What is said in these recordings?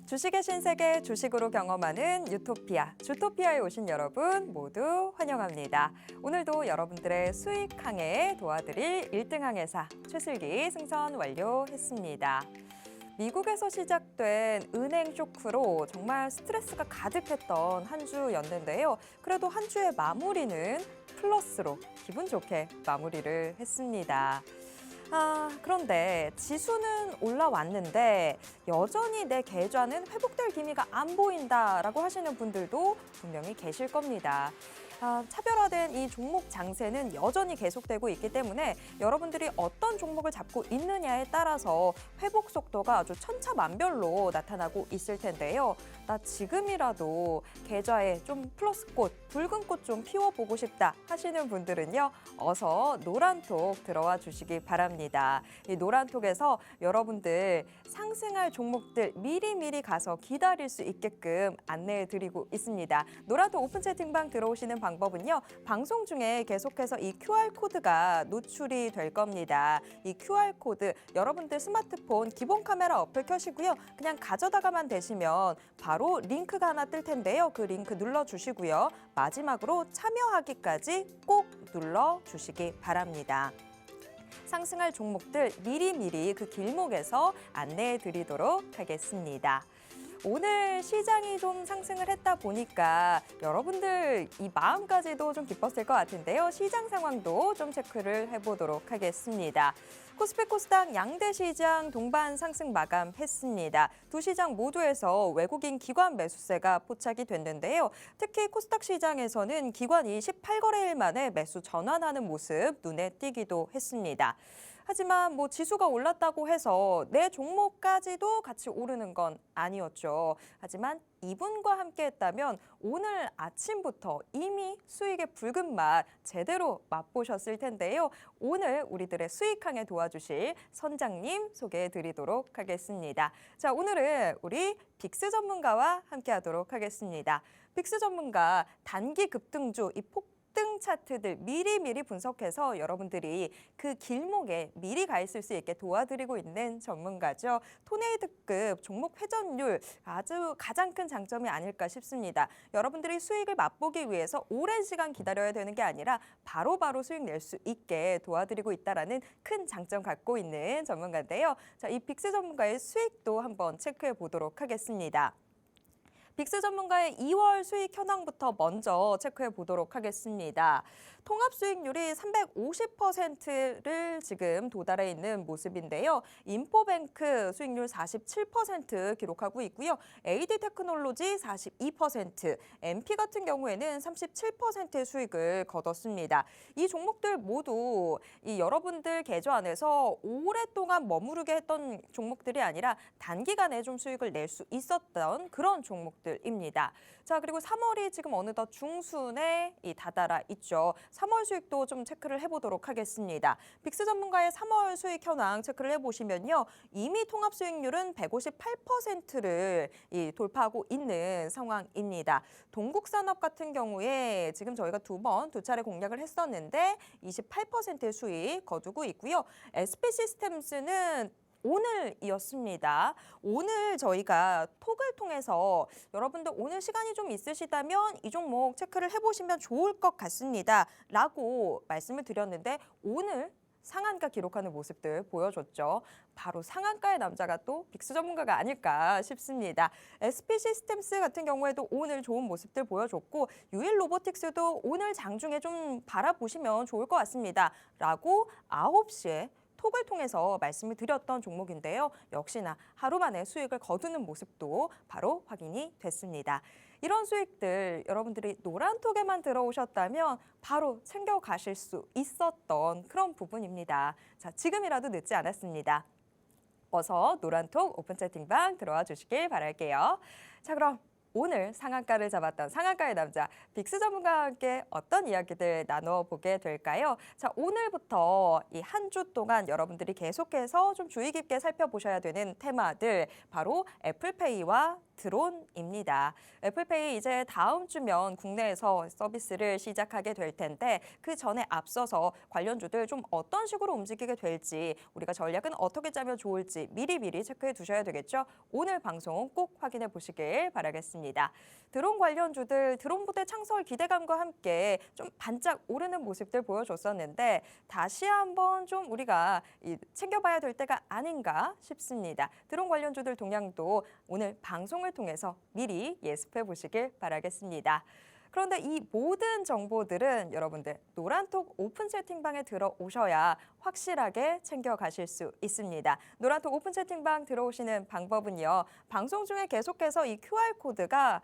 주식의 신세계 주식으로 경험하는 유토피아, 주토피아에 오신 여러분 모두 환영합니다. 오늘도 여러분들의 수익 항해에 도와드릴 1등 항해사 최슬기 승선 완료했습니다. 미국에서 시작된 은행 쇼크로 정말 스트레스가 가득했던 한 주였는데요. 그래도 한 주의 마무리는 플러스로 기분 좋게 마무리를 했습니다. 그런데 지수는 올라왔는데 여전히 내 계좌는 회복될 기미가 안 보인다라고 하시는 분들도 분명히 계실 겁니다. 차별화된 이 종목 장세는 여전히 계속되고 있기 때문에 여러분들이 어떤 종목을 잡고 있느냐에 따라서 회복 속도가 아주 천차만별로 나타나고 있을 텐데요. 나 지금이라도 계좌에 좀 플러스꽃, 붉은 꽃 좀 피워보고 싶다 하시는 분들은요. 어서 노란톡 들어와 주시기 바랍니다. 이 노란톡에서 여러분들 상승할 종목들 미리미리 가서 기다릴 수 있게끔 안내해드리고 있습니다. 노란톡 오픈 채팅방 들어오시는 방법은요. 방송 중에 계속해서 이 QR코드가 노출이 될 겁니다. 이 QR코드 여러분들 스마트폰 기본 카메라 어플 켜시고요. 그냥 가져다가만 되시면 바로 링크가 하나 뜰 텐데요. 그 링크 눌러주시고요. 마지막으로 참여하기까지 꼭 눌러주시기 바랍니다. 상승할 종목들 미리미리 그 길목에서 안내해 드리도록 하겠습니다. 오늘 시장이 좀 상승을 했다 보니까 여러분들 이 마음까지도 좀 기뻤을 것 같은데요. 시장 상황도 좀 체크를 해보도록 하겠습니다. 코스피 코스닥 양대 시장 동반 상승 마감했습니다. 두 시장 모두에서 외국인 기관 매수세가 포착이 됐는데요. 특히 코스닥 시장에서는 기관이 18거래일 만에 매수 전환하는 모습 눈에 띄기도 했습니다. 하지만 지수가 올랐다고 해서 내 종목까지도 같이 오르는 건 아니었죠. 하지만 이분과 함께 했다면 오늘 아침부터 이미 수익의 붉은 맛 제대로 맛보셨을 텐데요. 오늘 우리들의 수익항에 도와주실 선장님 소개해 드리도록 하겠습니다. 자, 오늘은 우리 빅스 전문가와 함께 하도록 하겠습니다. 빅스 전문가 단기 급등주 이 폭등 차트들 미리미리 분석해서 여러분들이 그 길목에 미리 가 있을 수 있게 도와드리고 있는 전문가죠. 토네이드급 종목 회전율 아주 가장 큰 장점이 아닐까 싶습니다. 여러분들이 수익을 맛보기 위해서 오랜 시간 기다려야 되는 게 아니라 바로바로 수익 낼 수 있게 도와드리고 있다는 큰 장점 갖고 있는 전문가인데요. 자, 이 빅스 전문가의 수익도 한번 체크해 보도록 하겠습니다. 빅스 전문가의 2월 수익 현황부터 먼저 체크해 보도록 하겠습니다. 통합 수익률이 350%를 지금 도달해 있는 모습인데요. 인포뱅크 수익률 47% 기록하고 있고요. AD 테크놀로지 42%, MP 같은 경우에는 37%의 수익을 거뒀습니다. 이 종목들 모두 이 여러분들 계좌 안에서 오랫동안 머무르게 했던 종목들이 아니라 단기간에 좀 수익을 낼 수 있었던 그런 종목들입니다. 자, 그리고 3월이 지금 어느덧 중순에 다다라 있죠. 3월 수익도 좀 체크를 해보도록 하겠습니다. 빅스 전문가의 3월 수익 현황 체크를 해보시면요. 이미 통합 수익률은 158%를 돌파하고 있는 상황입니다. 동국산업 같은 경우에 지금 저희가 두 차례 공략을 했었는데 28%의 수익 거두고 있고요. SP 시스템스는 오늘이었습니다. 오늘 저희가 톡을 통해서 여러분들 오늘 시간이 좀 있으시다면 이 종목 체크를 해보시면 좋을 것 같습니다. 라고 말씀을 드렸는데 오늘 상한가 기록하는 모습들 보여줬죠. 바로 상한가의 남자가 또 빅스 전문가가 아닐까 싶습니다. SP 시스템스 같은 경우에도 오늘 좋은 모습들 보여줬고 유일 로보틱스도 오늘 장중에 좀 바라보시면 좋을 것 같습니다. 라고 9시에 톡을 통해서 말씀을 드렸던 종목인데요. 역시나 하루 만에 수익을 거두는 모습도 바로 확인이 됐습니다. 이런 수익들 여러분들이 노란톡에만 들어오셨다면 바로 챙겨가실 수 있었던 그런 부분입니다. 자, 지금이라도 늦지 않았습니다. 어서 노란톡 오픈 채팅방 들어와 주시길 바랄게요. 자, 그럼 오늘 상한가를 잡았던 상한가의 남자 빅스 전문가와 함께 어떤 이야기들 나눠보게 될까요? 자, 오늘부터 이 한 주 동안 여러분들이 계속해서 좀 주의 깊게 살펴보셔야 되는 테마들 바로 애플페이와 드론입니다. 애플페이 이제 다음 주면 국내에서 서비스를 시작하게 될 텐데 그 전에 앞서서 관련주들 좀 어떤 식으로 움직이게 될지 우리가 전략은 어떻게 짜면 좋을지 미리미리 체크해 두셔야 되겠죠. 오늘 방송 꼭 확인해 보시길 바라겠습니다. 드론 관련주들 드론 부대 창설 기대감과 함께 좀 반짝 오르는 모습들 보여줬었는데 다시 한번 좀 우리가 챙겨봐야 될 때가 아닌가 싶습니다. 드론 관련주들 동향도 오늘 방송을 통해서 미리 예습해 보시길 바라겠습니다. 그런데 이 모든 정보들은 여러분들 노란톡 오픈 채팅방에 들어오셔야 확실하게 챙겨가실 수 있습니다. 노란톡 오픈 채팅방 들어오시는 방법은요. 방송 중에 계속해서 이 QR코드가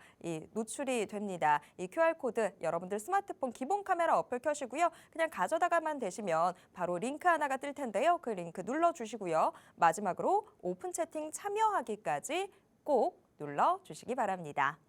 노출이 됩니다. 이 QR코드 여러분들 스마트폰 기본 카메라 어플 켜시고요. 그냥 가져다가만 되시면 바로 링크 하나가 뜰 텐데요. 그 링크 눌러주시고요. 마지막으로 오픈 채팅 참여하기까지 꼭 눌러주시기 바랍니다.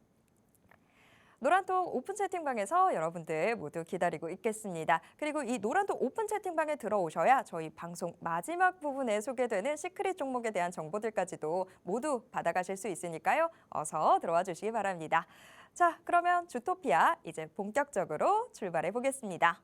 노란톡 오픈 채팅방에서 여러분들 모두 기다리고 있겠습니다. 그리고 이 노란톡 오픈 채팅방에 들어오셔야 저희 방송 마지막 부분에 소개되는 시크릿 종목에 대한 정보들까지도 모두 받아가실 수 있으니까요. 어서 들어와 주시기 바랍니다. 자, 그러면 주토피아 이제 본격적으로 출발해 보겠습니다.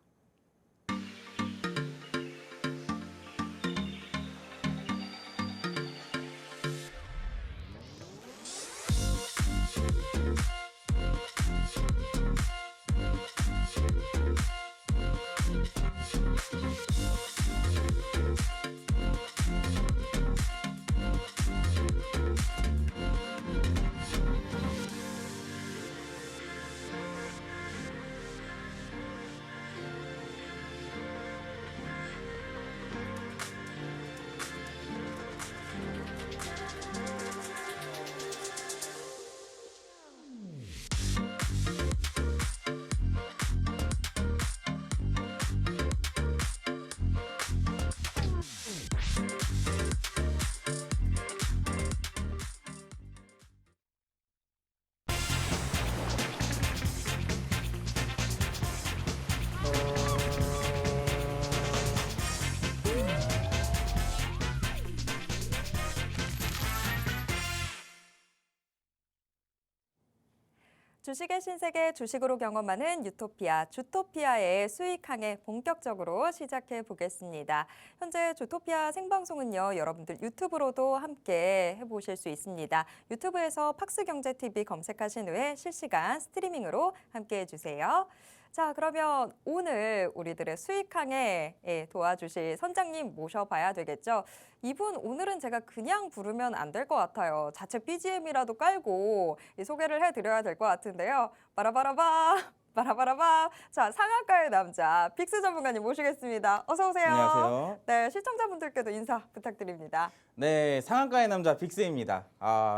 주식의 신세계 주식으로 경험하는 유토피아, 주토피아의 수익 항해 본격적으로 시작해 보겠습니다. 현재 주토피아 생방송은요, 여러분들 유튜브로도 함께 해보실 수 있습니다. 유튜브에서 팍스경제TV 검색하신 후에 실시간 스트리밍으로 함께 해주세요. 자, 그러면 오늘 우리들의 수익 항해에 도와주실 선장님 모셔봐야 되겠죠. 이분 오늘은 제가 그냥 부르면 안 될 것 같아요. 자체 BGM이라도 깔고 소개를 해드려야 될 것 같은데요. 바라바라바, 바라바라바. 자, 상한가의 남자 빅스 전문가님 모시겠습니다. 어서 오세요. 안녕하세요. 네, 시청자분들께도 인사 부탁드립니다. 네, 상한가의 남자 빅스입니다.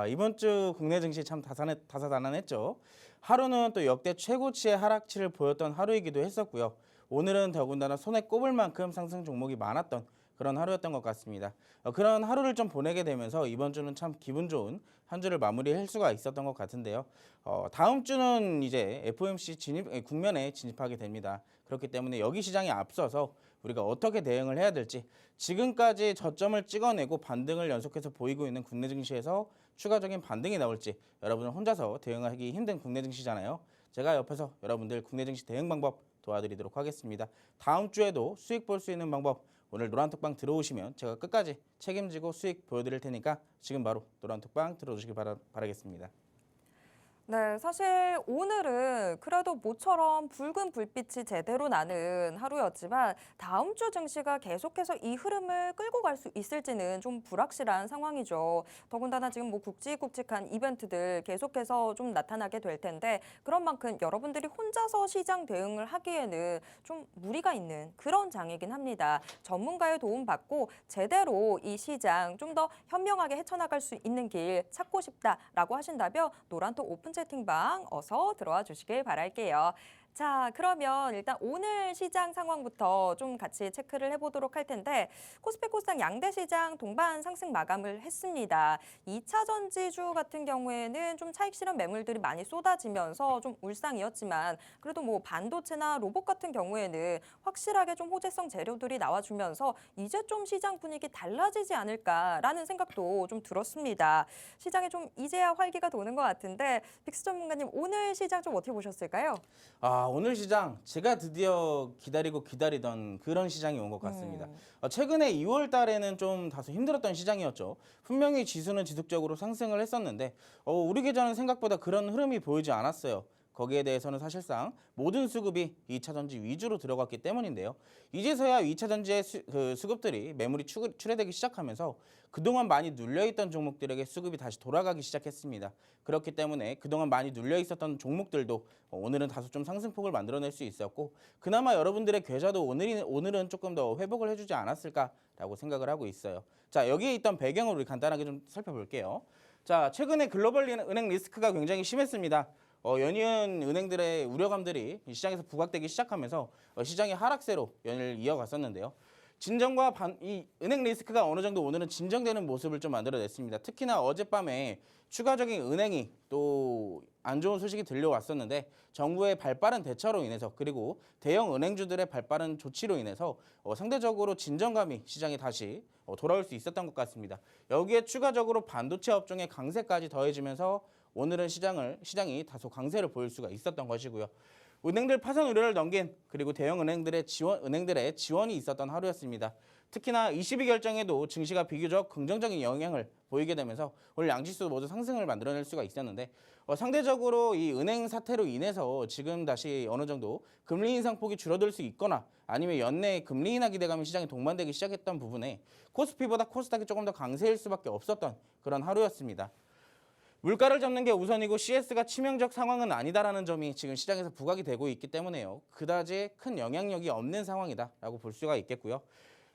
이번 주 국내 증시 참 다사다난했죠. 하루는 또 역대 최고치의 하락치를 보였던 하루이기도 했었고요. 오늘은 더군다나 손에 꼽을 만큼 상승 종목이 많았던 그런 하루였던 것 같습니다. 그런 하루를 좀 보내게 되면서 이번 주는 참 기분 좋은 한 주를 마무리할 수가 있었던 것 같은데요. 다음 주는 이제 FOMC 국면에 진입하게 됩니다. 그렇기 때문에 여기 시장에 앞서서 우리가 어떻게 대응을 해야 될지, 지금까지 저점을 찍어내고 반등을 연속해서 보이고 있는 국내 증시에서 추가적인 반등이 나올지, 여러분은 혼자서 대응하기 힘든 국내 증시잖아요. 제가 옆에서 여러분들 국내 증시 대응 방법 도와드리도록 하겠습니다. 다음 주에도 수익 볼 수 있는 방법, 오늘 노란톡방 들어오시면 제가 끝까지 책임지고 수익 보여드릴 테니까 지금 바로 노란톡방 들어주시기 바라겠습니다. 네, 사실 오늘은 그래도 모처럼 붉은 불빛이 제대로 나는 하루였지만 다음 주 증시가 계속해서 이 흐름을 끌고 갈 수 있을지는 좀 불확실한 상황이죠. 더군다나 지금 뭐 굵직굵직한 이벤트들 계속해서 좀 나타나게 될 텐데 그런 만큼 여러분들이 혼자서 시장 대응을 하기에는 좀 무리가 있는 그런 장이긴 합니다. 전문가의 도움 받고 제대로 이 시장 좀 더 현명하게 헤쳐나갈 수 있는 길 찾고 싶다라고 하신다면 노란톡 오픈 채팅방 어서 들어와 주시길 바랄게요. 자, 그러면 일단 오늘 시장 상황부터 좀 같이 체크를 해보도록 할 텐데 코스피 코스닥 양대 시장 동반 상승 마감을 했습니다. 2차 전지주 같은 경우에는 좀 차익 실현 매물들이 많이 쏟아지면서 좀 울상이었지만 그래도 뭐 반도체나 로봇 같은 경우에는 확실하게 좀 호재성 재료들이 나와주면서 이제 좀 시장 분위기 달라지지 않을까라는 생각도 좀 들었습니다. 시장에 좀 이제야 활기가 도는 것 같은데 빅스 전문가님 오늘 시장 좀 어떻게 보셨을까요? 오늘 시장 제가 드디어 기다리던 그런 시장이 온 것 같습니다. 최근에 2월 달에는 좀 다소 힘들었던 시장이었죠. 분명히 지수는 지속적으로 상승을 했었는데 우리 계좌는 생각보다 그런 흐름이 보이지 않았어요. 거기에 대해서는 사실상 모든 수급이 2차 전지 위주로 들어갔기 때문인데요. 이제서야 2차 전지의 수급들이 매물이 출회되기 시작하면서 그동안 많이 눌려있던 종목들에게 수급이 다시 돌아가기 시작했습니다. 그렇기 때문에 그동안 많이 눌려있었던 종목들도 오늘은 다소 좀 상승폭을 만들어낼 수 있었고 그나마 여러분들의 계좌도 오늘은 조금 더 회복을 해주지 않았을까라고 생각을 하고 있어요. 자, 여기에 있던 배경을 우리 간단하게 좀 살펴볼게요. 자, 최근에 글로벌 은행 리스크가 굉장히 심했습니다. 연이은 은행들의 우려감들이 시장에서 부각되기 시작하면서 시장이 하락세로 연일 이어갔었는데요. 진정과 이 은행 리스크가 어느 정도 오늘은 진정되는 모습을 좀 만들어냈습니다. 특히나 어젯밤에 추가적인 은행이 또 안 좋은 소식이 들려왔었는데 정부의 발빠른 대처로 인해서 그리고 대형 은행주들의 발빠른 조치로 인해서 상대적으로 진정감이 시장에 다시 돌아올 수 있었던 것 같습니다. 여기에 추가적으로 반도체 업종의 강세까지 더해지면서 오늘은 시장이 다소 강세를 보일 수가 있었던 것이고요. 은행들 파산 우려를 넘긴 그리고 대형 은행들의 지원이 있었던 하루였습니다. 특히나 22 결정에도 증시가 비교적 긍정적인 영향을 보이게 되면서 오늘 양지수 모두 상승을 만들어낼 수가 있었는데 상대적으로 이 은행 사태로 인해서 지금 다시 어느 정도 금리 인상 폭이 줄어들 수 있거나 아니면 연내 금리 인하 기대감이 시장에 동반되기 시작했던 부분에 코스피보다 코스닥이 조금 더 강세일 수밖에 없었던 그런 하루였습니다. 물가를 잡는 게 우선이고 CS가 치명적 상황은 아니다라는 점이 지금 시장에서 부각이 되고 있기 때문에요. 그다지 큰 영향력이 없는 상황이다라고 볼 수가 있겠고요.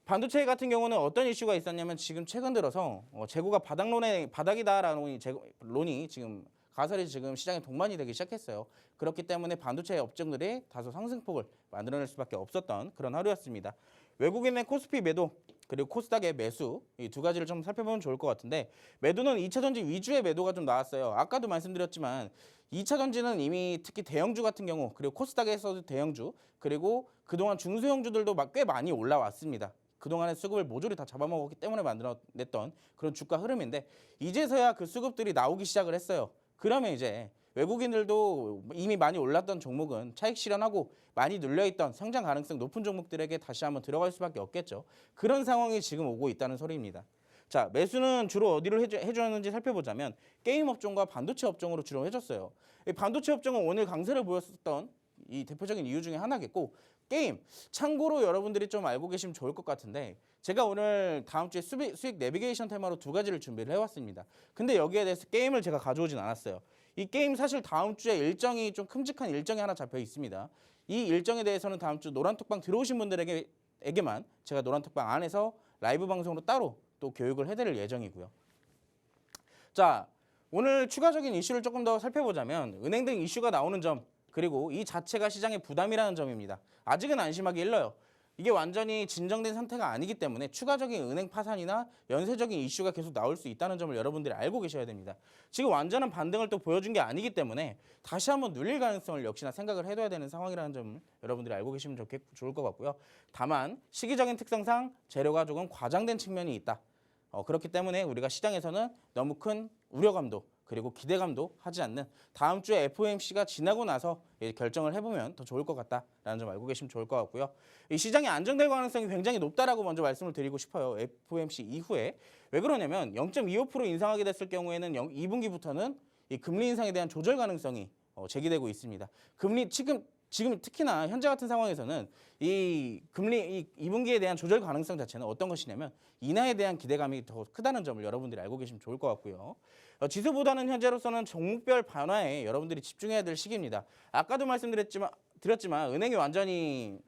반도체 같은 경우는 어떤 이슈가 있었냐면 지금 최근 들어서 재고가 바닥이다라는 론이 지금 가설이 지금 시장에 동반이 되기 시작했어요. 그렇기 때문에 반도체 업종들이 다소 상승폭을 만들어낼 수밖에 없었던 그런 하루였습니다. 외국인의 코스피 매도 그리고 코스닥의 매수 이 두 가지를 좀 살펴보면 좋을 것 같은데 매도는 2차 전지 위주의 매도가 좀 나왔어요. 아까도 말씀드렸지만 2차 전지는 이미 특히 대형주 같은 경우 그리고 코스닥에서도 대형주 그리고 그동안 중소형주들도 꽤 많이 올라왔습니다. 그동안의 수급을 모조리 다 잡아먹었기 때문에 만들어냈던 그런 주가 흐름인데 이제서야 그 수급들이 나오기 시작을 했어요. 그러면 이제 외국인들도 이미 많이 올랐던 종목은 차익 실현하고 많이 눌려있던 성장 가능성 높은 종목들에게 다시 한번 들어갈 수밖에 없겠죠. 그런 상황이 지금 오고 있다는 소리입니다. 자, 매수는 주로 어디로 해주었는지 살펴보자면 게임 업종과 반도체 업종으로 주로 해줬어요. 이 반도체 업종은 오늘 강세를 보였었던 이 대표적인 이유 중에 하나겠고 게임, 참고로 여러분들이 좀 알고 계시면 좋을 것 같은데 제가 오늘 다음 주에 수익 내비게이션 테마로 두 가지를 준비를 해왔습니다. 근데 여기에 대해서 게임을 제가 가져오진 않았어요. 이 게임 사실 다음 주에 일정이 좀 큼직한 일정이 하나 잡혀 있습니다. 이 일정에 대해서는 다음 주 노란톡방 들어오신 분들에게만 제가 노란톡방 안에서 라이브 방송으로 따로 또 교육을 해드릴 예정이고요. 자, 오늘 추가적인 이슈를 조금 더 살펴보자면 은행 등 이슈가 나오는 점 그리고 이 자체가 시장의 부담이라는 점입니다. 아직은 안심하기 일러요. 이게 완전히 진정된 상태가 아니기 때문에 추가적인 은행 파산이나 연쇄적인 이슈가 계속 나올 수 있다는 점을 여러분들이 알고 계셔야 됩니다. 지금 완전한 반등을 또 보여준 게 아니기 때문에 다시 한번 눌릴 가능성을 역시나 생각을 해둬야 되는 상황이라는 점을 여러분들이 알고 계시면 좋을 것 같고요. 다만 시기적인 특성상 재료가 조금 과장된 측면이 있다. 그렇기 때문에 우리가 시장에서는 너무 큰 우려감도 그리고 기대감도 하지 않는 다음 주에 FOMC가 지나고 나서 결정을 해보면 더 좋을 것 같다라는 점 알고 계시면 좋을 것 같고요. 이 시장이 안정될 가능성이 굉장히 높다라고 먼저 말씀을 드리고 싶어요. FOMC 이후에. 왜 그러냐면 0.25% 인상하게 됐을 경우에는 2분기부터는 이 금리 인상에 대한 조절 가능성이 제기되고 있습니다. 지금 특히나 현재 같은 상황에서는 이 금리 2분기에 대한 조절 가능성 자체는 어떤 것이냐면 인하에 대한 기대감이 더 크다는 점을 여러분들이 알고 계시면 좋을 것 같고요. 지수보다는 현재로서는 종목별 변화에 여러분들이 집중해야 될 시기입니다. 아까도 말씀드렸지만 은행이 완전히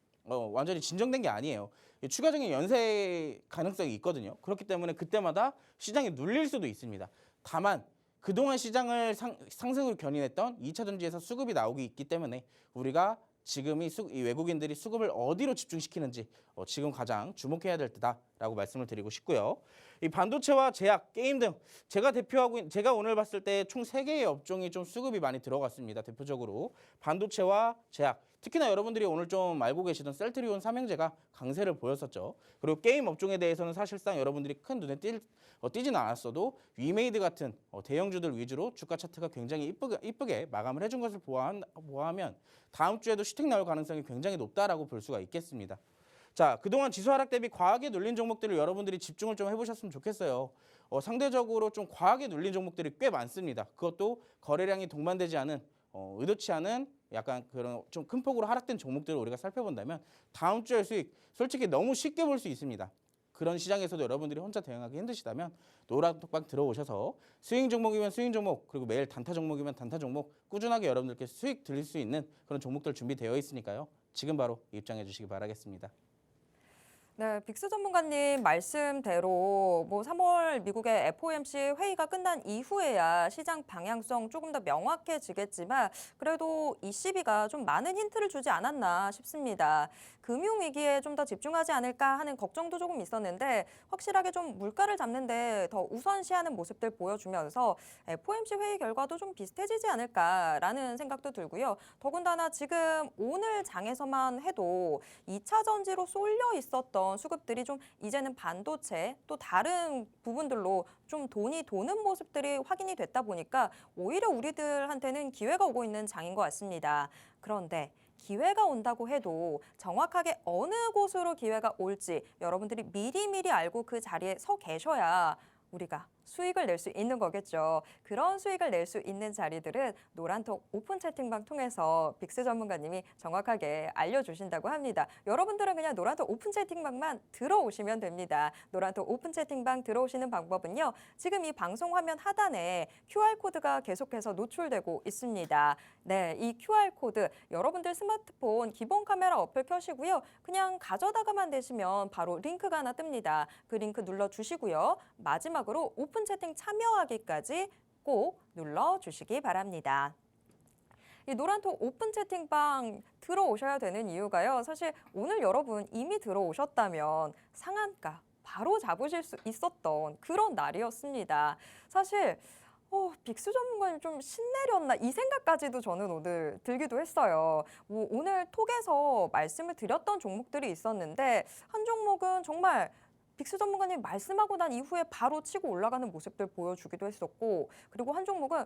진정된 게 아니에요. 추가적인 연쇄 가능성이 있거든요. 그렇기 때문에 그때마다 시장이 눌릴 수도 있습니다. 다만 그동안 시장을 상승으로 견인했던 2차 전지에서 수급이 나오기 있기 때문에 우리가 지금 이 외국인들이 수급을 어디로 집중시키는지 지금 가장 주목해야 될 때다라고 말씀을 드리고 싶고요. 이 반도체와 제약, 게임 등 제가 오늘 봤을 때 총 3개의 업종이 좀 수급이 많이 들어갔습니다. 대표적으로 반도체와 제약, 특히나 여러분들이 오늘 좀 알고 계시던 셀트리온 삼형제가 강세를 보였었죠. 그리고 게임 업종에 대해서는 사실상 여러분들이 큰 눈에 띄지는 않았어도 위메이드 같은 대형주들 위주로 주가 차트가 굉장히 이쁘게 마감을 해준 것을 보아하면 다음 주에도 슈팅 나올 가능성이 굉장히 높다라고 볼 수가 있겠습니다. 자, 그동안 지수 하락 대비 과하게 눌린 종목들을 여러분들이 집중을 좀 해보셨으면 좋겠어요. 상대적으로 좀 과하게 눌린 종목들이 꽤 많습니다. 그것도 거래량이 동반되지 않은 의도치 않은 약간 그런 좀 큰 폭으로 하락된 종목들을 우리가 살펴본다면 다음 주의 수익 솔직히 너무 쉽게 볼 수 있습니다. 그런 시장에서도 여러분들이 혼자 대응하기 힘드시다면 노란톡방 들어오셔서 스윙 종목이면 스윙 종목 그리고 매일 단타 종목이면 단타 종목 꾸준하게 여러분들께 수익 드릴 수 있는 그런 종목들 준비되어 있으니까요. 지금 바로 입장해 주시기 바라겠습니다. 네, 빅스 전문가님 말씀대로 3월 미국의 FOMC 회의가 끝난 이후에야 시장 방향성 조금 더 명확해지겠지만 그래도 ECB가 좀 많은 힌트를 주지 않았나 싶습니다. 금융위기에 좀 더 집중하지 않을까 하는 걱정도 조금 있었는데 확실하게 좀 물가를 잡는 데 더 우선시하는 모습들 보여주면서 FOMC 회의 결과도 좀 비슷해지지 않을까라는 생각도 들고요. 더군다나 지금 오늘 장에서만 해도 2차 전지로 쏠려 있었던 수급들이 좀 이제는 반도체 또 다른 부분들로 좀 돈이 도는 모습들이 확인이 됐다 보니까 오히려 우리들한테는 기회가 오고 있는 장인 것 같습니다. 그런데 기회가 온다고 해도 정확하게 어느 곳으로 기회가 올지 여러분들이 미리미리 알고 그 자리에 서 계셔야 우리가 수익을 낼 수 있는 거겠죠. 그런 수익을 낼 수 있는 자리들은 노란톡 오픈 채팅방 통해서 빅스 전문가님이 정확하게 알려주신다고 합니다. 여러분들은 그냥 노란톡 오픈 채팅방만 들어오시면 됩니다. 노란톡 오픈 채팅방 들어오시는 방법은요. 지금 이 방송 화면 하단에 QR코드가 계속해서 노출되고 있습니다. 네, 이 QR코드 여러분들 스마트폰 기본 카메라 어플 켜시고요. 그냥 가져다가만 대시면 바로 링크가 하나 뜹니다. 그 링크 눌러주시고요. 마지막으로 오픈 채팅 참여하기까지 꼭 눌러주시기 바랍니다. 이 노란톡 오픈 채팅방 들어오셔야 되는 이유가요. 사실 오늘 여러분 이미 들어오셨다면 상한가 바로 잡으실 수 있었던 그런 날이었습니다. 사실 빅스 전문가님 좀 신내렸나 이 생각까지도 저는 오늘 들기도 했어요. 오늘 톡에서 말씀을 드렸던 종목들이 있었는데 한 종목은 정말 빅스 전문가님 말씀하고 난 이후에 바로 치고 올라가는 모습들 보여주기도 했었고 그리고 한 종목은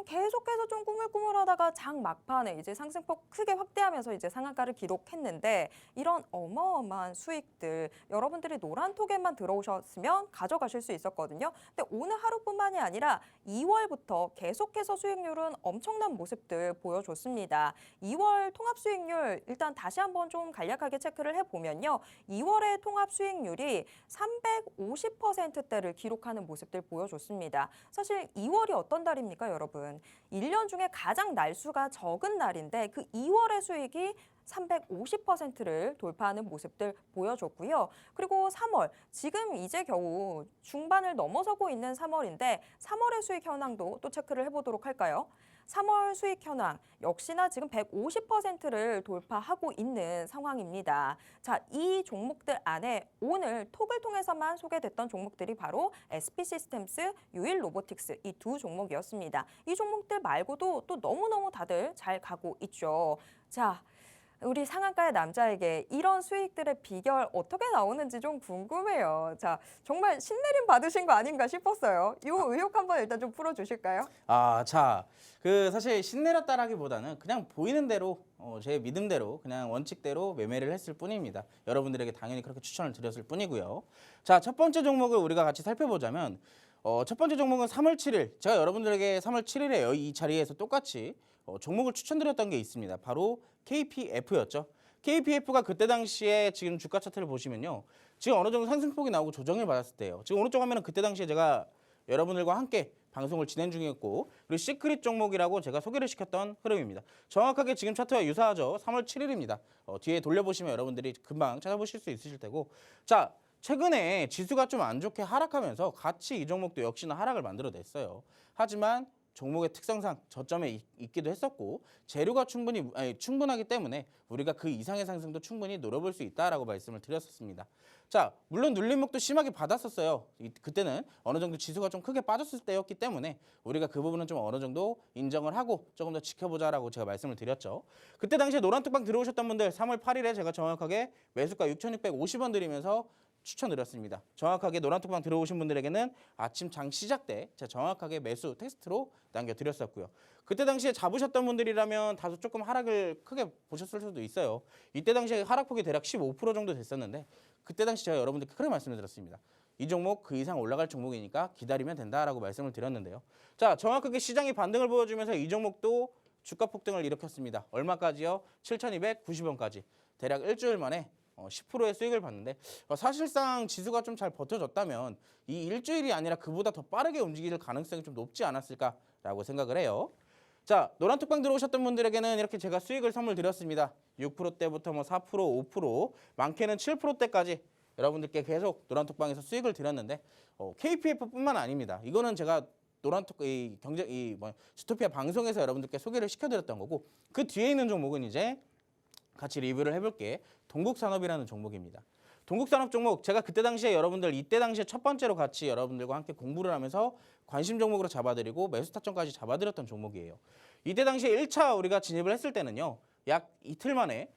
계속해서 좀 꾸물꾸물하다가 장 막판에 이제 상승폭 크게 확대하면서 이제 상한가를 기록했는데 이런 어마어마한 수익들 여러분들이 노란톡에만 들어오셨으면 가져가실 수 있었거든요. 근데 오늘 하루뿐만이 아니라 2월부터 계속해서 수익률은 엄청난 모습들 보여줬습니다. 2월 통합 수익률 일단 다시 한번 좀 간략하게 체크를 해보면요. 2월의 통합 수익률이 350%대를 기록하는 모습들 보여줬습니다. 사실 2월이 어떤 달입니까, 여러분? 1년 중에 가장 날수가 적은 날인데 그 2월의 수익이 350%를 돌파하는 모습들 보여줬고요. 그리고 3월, 지금 이제 겨우 중반을 넘어서고 있는 3월인데 3월의 수익 현황도 또 체크를 해보도록 할까요? 3월 수익 현황 역시나 지금 150%를 돌파하고 있는 상황입니다. 자, 이 종목들 안에 오늘 톡을 통해서만 소개됐던 종목들이 바로 SP 시스템스, 유일 로보틱스 이 두 종목이었습니다. 이 종목들 말고도 또 너무너무 다들 잘 가고 있죠. 자, 우리 상한가의 남자에게 이런 수익들의 비결 어떻게 나오는지 좀 궁금해요. 자, 정말 신내림 받으신 거 아닌가 싶었어요. 이 의혹 한번 일단 좀 풀어주실까요? 자, 사실 신내렸다라기보다는 그냥 보이는 대로 제 믿음대로 그냥 원칙대로 매매를 했을 뿐입니다. 여러분들에게 당연히 그렇게 추천을 드렸을 뿐이고요. 자, 첫 번째 종목을 우리가 같이 살펴보자면 첫 번째 종목은 3월 7일 제가 여러분들에게 3월 7일에 이 자리에서 똑같이 종목을 추천드렸던 게 있습니다. 바로 KPF였죠. KPF가 그때 당시에 지금 주가 차트를 보시면요. 지금 어느 정도 상승폭이 나오고 조정을 받았을 때예요. 지금 오른쪽 화면은 그때 당시에 제가 여러분들과 함께 방송을 진행 중이었고 그리고 시크릿 종목이라고 제가 소개를 시켰던 흐름입니다. 정확하게 지금 차트와 유사하죠. 3월 7일입니다. 뒤에 돌려보시면 여러분들이 금방 찾아보실 수 있으실 테고 자, 최근에 지수가 좀 안 좋게 하락하면서 같이 이 종목도 역시나 하락을 만들어냈어요. 하지만 종목의 특성상 저점에 있기도 했었고 재료가 충분하기 때문에 우리가 그 이상의 상승도 충분히 노려볼 수 있다라고 말씀을 드렸었습니다. 자, 물론 눌림목도 심하게 받았었어요. 그때는 어느 정도 지수가 좀 크게 빠졌을 때였기 때문에 우리가 그 부분은 좀 어느 정도 인정을 하고 조금 더 지켜보자라고 제가 말씀을 드렸죠. 그때 당시에 노란톡방 들어오셨던 분들 3월 8일에 제가 정확하게 매수가 6,650원 드리면서 추천드렸습니다. 정확하게 노란톡방 들어오신 분들에게는 아침 장 시작 때 제가 정확하게 매수 텍스트로 남겨드렸었고요. 그때 당시에 잡으셨던 분들이라면 다소 조금 하락을 크게 보셨을 수도 있어요. 이때 당시에 하락폭이 대략 15% 정도 됐었는데 그때 당시 제가 여러분들께 그렇게 말씀을 드렸습니다. 이 종목 그 이상 올라갈 종목이니까 기다리면 된다라고 말씀을 드렸는데요. 자, 정확하게 시장이 반등을 보여주면서 이 종목도 주가 폭등을 일으켰습니다. 얼마까지요? 7,290원까지. 대략 일주일 만에 10%의 수익을 봤는데 사실상 지수가 좀 잘 버텨줬다면 이 일주일이 아니라 그보다 더 빠르게 움직일 가능성이 좀 높지 않았을까라고 생각을 해요. 자, 노란톡방 들어오셨던 분들에게는 이렇게 제가 수익을 선물 드렸습니다. 6%대부터 뭐 4%, 5%, 많게는 7%대까지 여러분들께 계속 노란톡방에서 수익을 드렸는데 KPF뿐만 아닙니다. 이거는 제가 주토피아 방송에서 여러분들께 소개를 시켜드렸던 거고 그 뒤에 있는 종목은 이제 같이 리뷰를 해볼게. 동국산업이라는 종목입니다. 동국산업 종목 제가 그때 당시에 여러분들 이때 당시에 첫 번째로 같이 여러분들과 함께 공부를 하면서 관심 종목으로 잡아드리고 매수 타점까지 잡아드렸던 종목이에요. 이때 당시에 1차 우리가 진입을 했을 때는요. 약 이틀 만에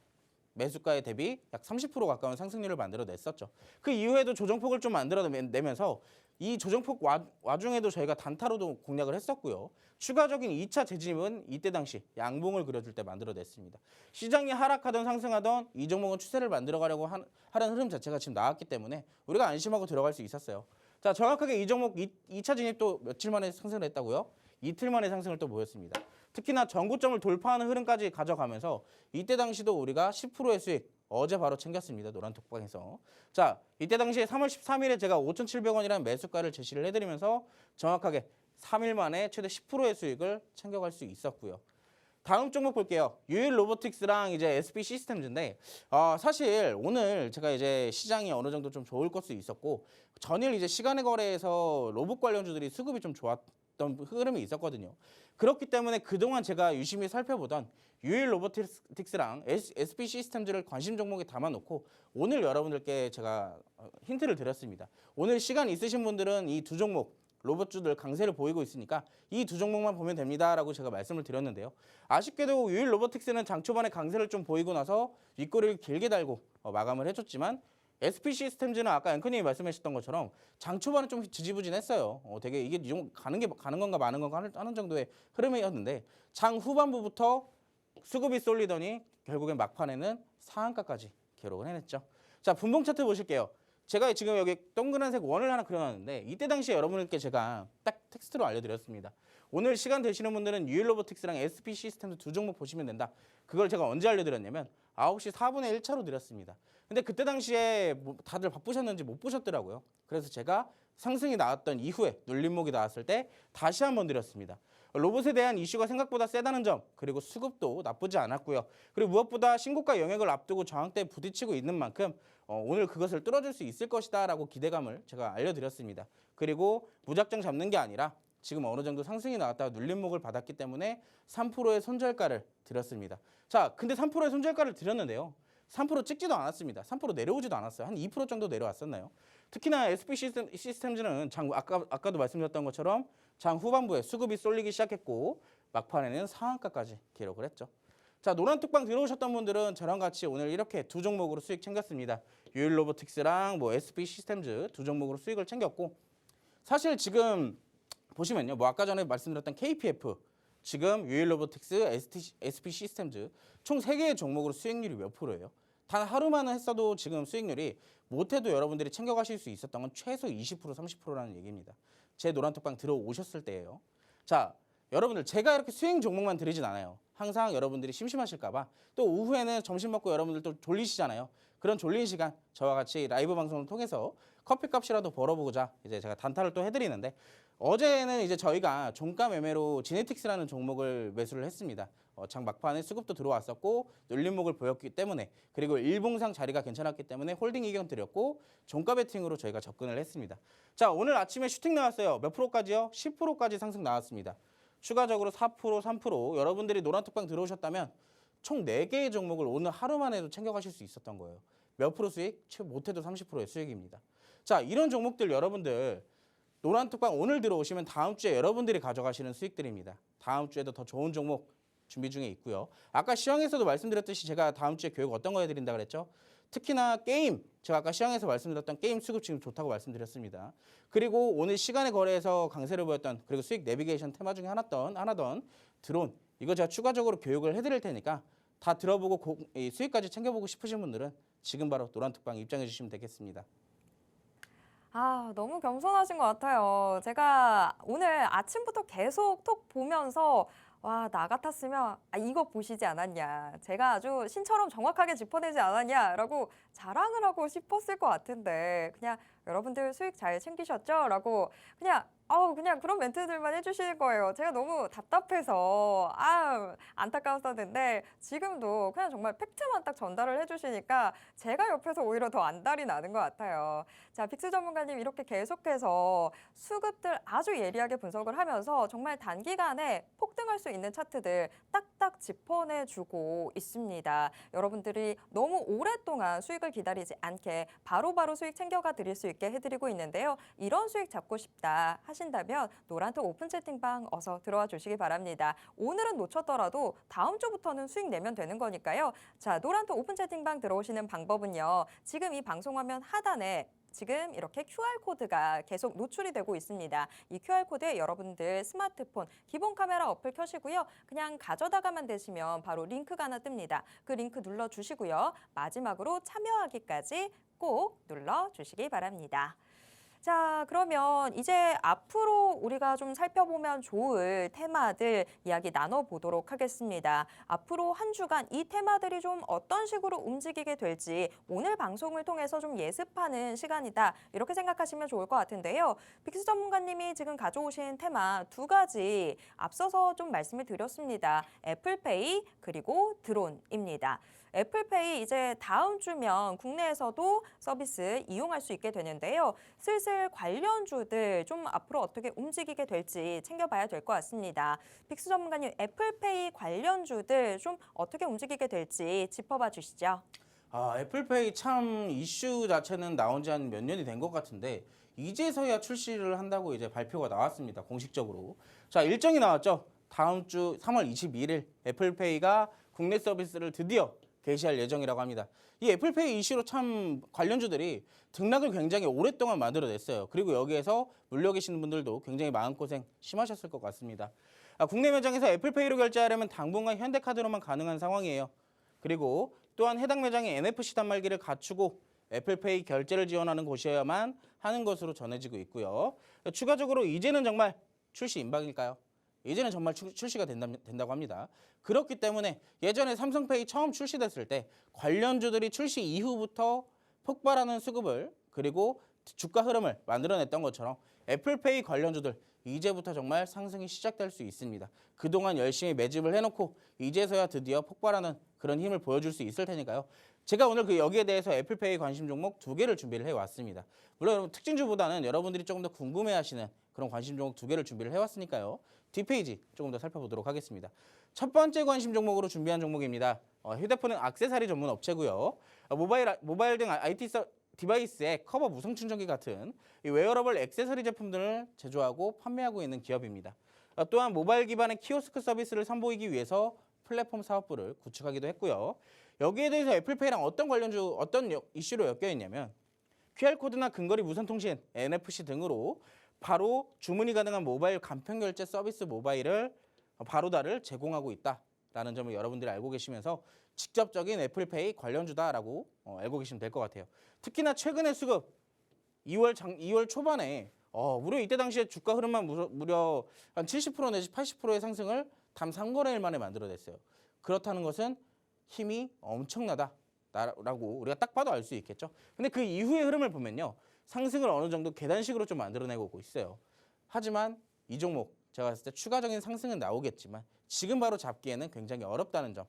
매수가에 대비 약 30% 가까운 상승률을 만들어냈었죠. 그 이후에도 조정폭을 좀 만들어내면서 이 조정폭 와중에도 저희가 단타로도 공략을 했었고요. 추가적인 2차 재진입은 이때 당시 양봉을 그려줄 때 만들어냈습니다. 시장이 하락하던 상승하던 이 종목은 추세를 만들어가려고 하는 흐름 자체가 지금 나왔기 때문에 우리가 안심하고 들어갈 수 있었어요. 자, 정확하게 이 종목 2차 진입도 며칠 만에 상승을 했다고요? 이틀 만에 상승을 또 보였습니다. 특히나 전고점을 돌파하는 흐름까지 가져가면서 이때 당시도 우리가 10%의 수익 어제 바로 챙겼습니다. 노란톡방에서. 자, 이때 당시에 3월 13일에 제가 5,700원이라는 매수가를 제시를 해드리면서 정확하게 3일 만에 최대 10%의 수익을 챙겨갈 수 있었고요. 다음 종목 볼게요. 유일 로보틱스랑 이제 SP 시스템즈인데 사실 오늘 제가 이제 시장이 어느 정도 좀 좋을 것도 있었고 전일 이제 시간의 거래에서 로봇 관련주들이 수급이 좀 좋았던 흐름이 있었거든요. 그렇기 때문에 그동안 제가 유심히 살펴보던 유일 로보틱스랑 SP 시스템즈를 관심 종목에 담아놓고 오늘 여러분들께 제가 힌트를 드렸습니다. 오늘 시간 있으신 분들은 이 두 종목 로봇주들 강세를 보이고 있으니까 이 두 종목만 보면 됩니다라고 제가 말씀을 드렸는데요. 아쉽게도 유일 로보틱스는 장 초반에 강세를 좀 보이고 나서 윗꼬리를 길게 달고 마감을 해줬지만 SP 시스템즈는 아까 앵커님이 말씀하셨던 것처럼 장 초반에 좀 지지부진했어요. 되게 이게 가는 건가 마는 건가 하는 정도의 흐름이었는데 장 후반부부터 수급이 쏠리더니 결국엔 막판에는 상한가까지 기록을 해냈죠. 자, 분봉 차트 보실게요. 제가 지금 여기 동그란색 원을 하나 그려놨는데 이때 당시에 여러분들께 제가 딱 텍스트로 알려드렸습니다. 오늘 시간 되시는 분들은 유일 로보틱스랑 SP 시스템즈 두 종목 보시면 된다. 그걸 제가 언제 알려드렸냐면 9시 4분의 1차로 드렸습니다. 근데 그때 당시에 다들 바쁘셨는지 못 보셨더라고요. 그래서 제가 상승이 나왔던 이후에 눌림목이 나왔을 때 다시 한번 드렸습니다. 로봇에 대한 이슈가 생각보다 세다는 점, 그리고 수급도 나쁘지 않았고요. 그리고 무엇보다 신고가 영역을 앞두고 저항대에 부딪히고 있는 만큼 오늘 그것을 뚫어줄 수 있을 것이다 라고 기대감을 제가 알려드렸습니다. 그리고 무작정 잡는 게 아니라 지금 어느 정도 상승이 나왔다가 눌림목을 받았기 때문에 3%의 손절가를 드렸습니다. 자, 근데 3%의 손절가를 드렸는데요. 3% 찍지도 않았습니다. 3% 내려오지도 않았어요. 한 2% 정도 내려왔었나요? 특히나 SP 시스템즈는 아까도 말씀드렸던 것처럼 장 후반부에 수급이 쏠리기 시작했고 막판에는 상한가까지 기록을 했죠. 자, 노란톡방 들어오셨던 분들은 저랑 같이 오늘 이렇게 두 종목으로 수익 챙겼습니다. 유일 로보틱스랑 SP 시스템즈 두 종목으로 수익을 챙겼고 사실 지금 보시면요. 아까 전에 말씀드렸던 KPF 지금 유일 로보틱스, SP 시스템즈 총 3개의 종목으로 수익률이 몇 프로예요? 단 하루만 했어도 지금 수익률이 못해도 여러분들이 챙겨가실 수 있었던 건 최소 20%, 30%라는 얘기입니다. 제 노란톡방 들어오셨을 때예요. 자, 여러분들 제가 이렇게 수익 종목만 드리진 않아요. 항상 여러분들이 심심하실까 봐 또 오후에는 점심 먹고 여러분들 또 졸리시잖아요. 그런 졸린 시간 저와 같이 라이브 방송을 통해서 커피값이라도 벌어보고자 이제 제가 단타를 또 해드리는데 어제는 이제 저희가 종가 매매로 지네틱스라는 종목을 매수를 했습니다. 장 막판에 수급도 들어왔었고 눌림목을 보였기 때문에 그리고 일봉상 자리가 괜찮았기 때문에 홀딩 이견 드렸고 종가 베팅으로 저희가 접근을 했습니다. 자, 오늘 아침에 슈팅 나왔어요. 몇 프로까지요? 10%까지 상승 나왔습니다. 추가적으로 4%, 3% 여러분들이 노란톡방 들어오셨다면 총 4개의 종목을 오늘 하루만 해도 챙겨가실 수 있었던 거예요. 몇 프로 수익? 못해도 30%의 수익입니다. 자, 이런 종목들 여러분들 노란톡방 오늘 들어오시면 다음 주에 여러분들이 가져가시는 수익들입니다. 다음 주에도 더 좋은 종목 준비 중에 있고요. 아까 시황에서도 말씀드렸듯이 제가 다음 주에 교육 어떤 거 해드린다 그랬죠? 특히나 게임, 제가 아까 시황에서 말씀드렸던 게임 수급 지금 좋다고 말씀드렸습니다. 그리고 오늘 시간의 거래에서 강세를 보였던 그리고 수익 내비게이션 테마 중에 하나던 드론, 이거 제가 추가적으로 교육을 해드릴 테니까 다 들어보고 이 수익까지 챙겨보고 싶으신 분들은 지금 바로 노란톡방 입장해 주시면 되겠습니다. 아, 너무 겸손하신 것 같아요. 제가 오늘 아침부터 계속 톡 보면서 와, 나 같았으면 이거 보시지 않았냐. 제가 아주 신처럼 정확하게 짚어내지 않았냐라고 자랑을 하고 싶었을 것 같은데 그냥 여러분들 수익 잘 챙기셨죠? 라고 그냥 그런 멘트들만 해주시는 거예요. 제가 너무 답답해서 안타까웠었는데 지금도 그냥 정말 팩트만 딱 전달을 해주시니까 제가 옆에서 오히려 더 안달이 나는 것 같아요. 자, 빅스 전문가님 이렇게 계속해서 수급들 아주 예리하게 분석을 하면서 정말 단기간에 폭등할 수 있는 차트들 딱딱 짚어내주고 있습니다. 여러분들이 너무 오랫동안 수익을 기다리지 않게 바로바로 수익 챙겨가 드릴 수 있게 해드리고 있는데요. 이런 수익 잡고 싶다 하신다면 노란톡 오픈 채팅방 어서 들어와 주시기 바랍니다. 오늘은 놓쳤더라도 다음 주부터는 수익 내면 되는 거니까요. 자, 노란톡 오픈 채팅방 들어오시는 방법은요. 지금 이 방송 화면 하단에 지금 이렇게 QR코드가 계속 노출이 되고 있습니다. 이 QR코드에 여러분들 스마트폰 기본 카메라 어플 켜시고요. 그냥 가져다가만 되시면 바로 링크가 하나 뜹니다. 그 링크 눌러주시고요. 마지막으로 참여하기까지 꼭 눌러주시기 바랍니다. 자, 그러면 이제 앞으로 우리가 좀 살펴보면 좋을 테마들 이야기 나눠보도록 하겠습니다. 앞으로 한 주간 이 테마들이 좀 어떤 식으로 움직이게 될지 오늘 방송을 통해서 좀 예습하는 시간이다. 이렇게 생각하시면 좋을 것 같은데요. 빅스 전문가님이 지금 가져오신 테마 2가지 앞서서 좀 말씀을 드렸습니다. 애플페이 그리고 드론입니다. 애플페이 이제 다음 주면 국내에서도 서비스 이용할 수 있게 되는데요. 슬슬 관련주들 좀 앞으로 어떻게 움직이게 될지 챙겨봐야 될 것 같습니다. 빅스 전문가님, 애플페이 관련주들 좀 어떻게 움직이게 될지 짚어봐 주시죠. 애플페이 참 이슈 자체는 나온 지 한 몇 년이 된 것 같은데 이제서야 출시를 한다고 이제 발표가 나왔습니다. 공식적으로. 자, 일정이 나왔죠. 다음 주 3월 22일 애플페이가 국내 서비스를 드디어 개시할 예정이라고 합니다. 이 애플페이 이슈로 참 관련주들이 등락을 굉장히 오랫동안 만들어냈어요. 그리고 여기에서 물려 계시는 분들도 굉장히 마음고생 심하셨을 것 같습니다. 국내 매장에서 애플페이로 결제하려면 당분간 현대카드로만 가능한 상황이에요. 그리고 또한 해당 매장이 NFC 단말기를 갖추고 애플페이 결제를 지원하는 곳이어야만 하는 것으로 전해지고 있고요. 추가적으로 이제는 정말 출시 임박일까요? 이제는 정말 출시가 된다고 합니다. 그렇기 때문에 예전에 삼성페이 처음 출시됐을 때 관련주들이 출시 이후부터 폭발하는 수급을 그리고 주가 흐름을 만들어냈던 것처럼 애플페이 관련주들 이제부터 정말 상승이 시작될 수 있습니다. 그동안 열심히 매집을 해놓고 이제서야 드디어 폭발하는 그런 힘을 보여줄 수 있을 테니까요. 제가 오늘 여기에 대해서 애플페이 관심 종목 2개를 준비를 해왔습니다. 물론 특징주보다는 여러분들이 조금 더 궁금해하시는 그런 관심 종목 2개를 준비를 해왔으니까요. 뒷페이지 조금 더 살펴보도록 하겠습니다. 첫 번째 관심 종목으로 준비한 종목입니다. 휴대폰은 액세서리 전문 업체고요. 모바일 등 IT 디바이스에 커버 무선 충전기 같은 이 웨어러블 액세서리 제품들을 제조하고 판매하고 있는 기업입니다. 또한 모바일 기반의 키오스크 서비스를 선보이기 위해서 플랫폼 사업부를 구축하기도 했고요. 여기에 대해서 애플페이랑 어떤 이슈로 엮여 있냐면 QR코드나 근거리 무선통신, NFC 등으로 바로 주문이 가능한 모바일 간편결제 서비스 모바일을 바로다를 제공하고 있다라는 점을 여러분들이 알고 계시면서 직접적인 애플페이 관련주다라고 알고 계시면 될 것 같아요. 특히나 최근의 수급 2월 초반에 무려 이때 당시에 주가 흐름만 무려 한 70% 내지 80%의 상승을 단 3거래일 만에 만들어냈어요. 그렇다는 것은 힘이 엄청나다라고 우리가 딱 봐도 알 수 있겠죠. 근데 그 이후의 흐름을 보면요. 상승을 어느 정도 계단식으로 좀 만들어내고 있어요. 하지만 이 종목 제가 봤을 때 추가적인 상승은 나오겠지만 지금 바로 잡기에는 굉장히 어렵다는 점.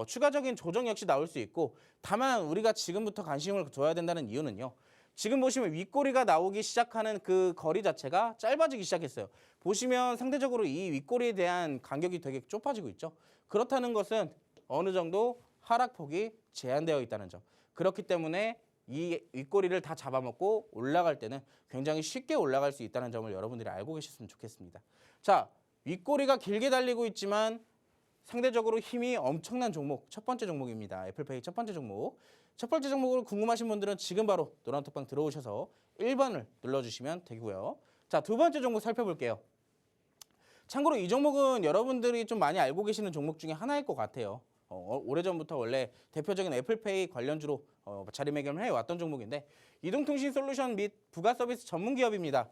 추가적인 조정 역시 나올 수 있고 다만 우리가 지금부터 관심을 둬야 된다는 이유는요. 지금 보시면 윗꼬리가 나오기 시작하는 그 거리 자체가 짧아지기 시작했어요. 보시면 상대적으로 이 윗꼬리에 대한 간격이 되게 좁아지고 있죠. 그렇다는 것은 어느 정도 하락폭이 제한되어 있다는 점. 그렇기 때문에 이 윗꼬리를 다 잡아먹고 올라갈 때는 굉장히 쉽게 올라갈 수 있다는 점을 여러분들이 알고 계셨으면 좋겠습니다. 자, 윗꼬리가 길게 달리고 있지만 상대적으로 힘이 엄청난 종목, 첫 번째 종목입니다. 애플페이 첫 번째 종목. 첫 번째 종목을 궁금하신 분들은 지금 바로 노란톡방 들어오셔서 1번을 눌러주시면 되고요. 자, 두 번째 종목 살펴볼게요. 참고로 이 종목은 여러분들이 좀 많이 알고 계시는 종목 중에 하나일 것 같아요. 오래전부터 원래 대표적인 애플페이 관련주로 자리매김을 해왔던 종목인데 이동통신 솔루션 및 부가 서비스 전문 기업입니다.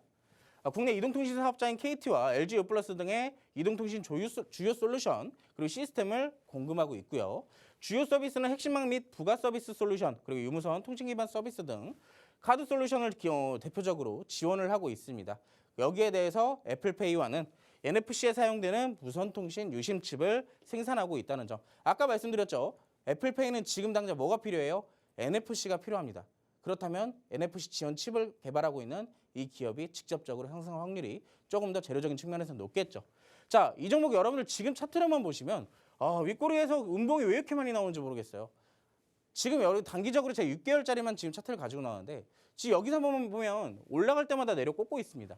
국내 이동통신 사업자인 KT와 LG U+ 등의 이동통신 주요 솔루션 그리고 시스템을 공급하고 있고요. 주요 서비스는 핵심망 및 부가 서비스 솔루션 그리고 유무선 통신 기반 서비스 등 카드 솔루션을 대표적으로 지원을 하고 있습니다. 여기에 대해서 애플페이와는 NFC에 사용되는 무선통신 유심칩을 생산하고 있다는 점. 아까 말씀드렸죠. 애플페이는 지금 당장 뭐가 필요해요? NFC가 필요합니다. 그렇다면 NFC 지원 칩을 개발하고 있는 이 기업이 직접적으로 향상 확률이 조금 더 재료적인 측면에서 높겠죠. 자, 이 종목 여러분들 지금 차트로만 보시면 윗꼬리에서 음봉이 왜 이렇게 많이 나오는지 모르겠어요. 지금 여기 단기적으로 제가 6개월짜리만 지금 차트를 가지고 나왔는데 지금 여기서 보면 올라갈 때마다 내려 꽂고 있습니다.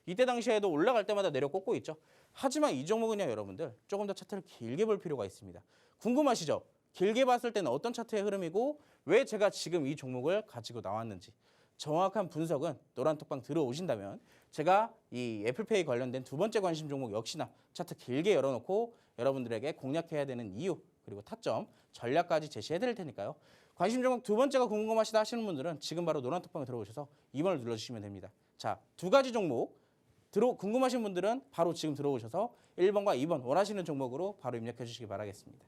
이때 당시에도 올라갈 때마다 내려 꽂고 있죠. 하지만 이 종목은요, 여러분들 조금 더 차트를 길게 볼 필요가 있습니다. 궁금하시죠? 길게 봤을 때는 어떤 차트의 흐름이고 왜 제가 지금 이 종목을 가지고 나왔는지 정확한 분석은 노란톡방 들어오신다면 제가 이 애플페이 관련된 두 번째 관심 종목 역시나 차트 길게 열어놓고 여러분들에게 공략해야 되는 이유 그리고 타점, 전략까지 제시해 드릴 테니까요. 관심 종목 두 번째가 궁금하시다 하시는 분들은 지금 바로 노란톡방에 들어오셔서 2번을 눌러주시면 됩니다. 자, 두 가지 종목 궁금하신 분들은 바로 지금 들어오셔서 1번과 2번 원하시는 종목으로 바로 입력해 주시기 바라겠습니다.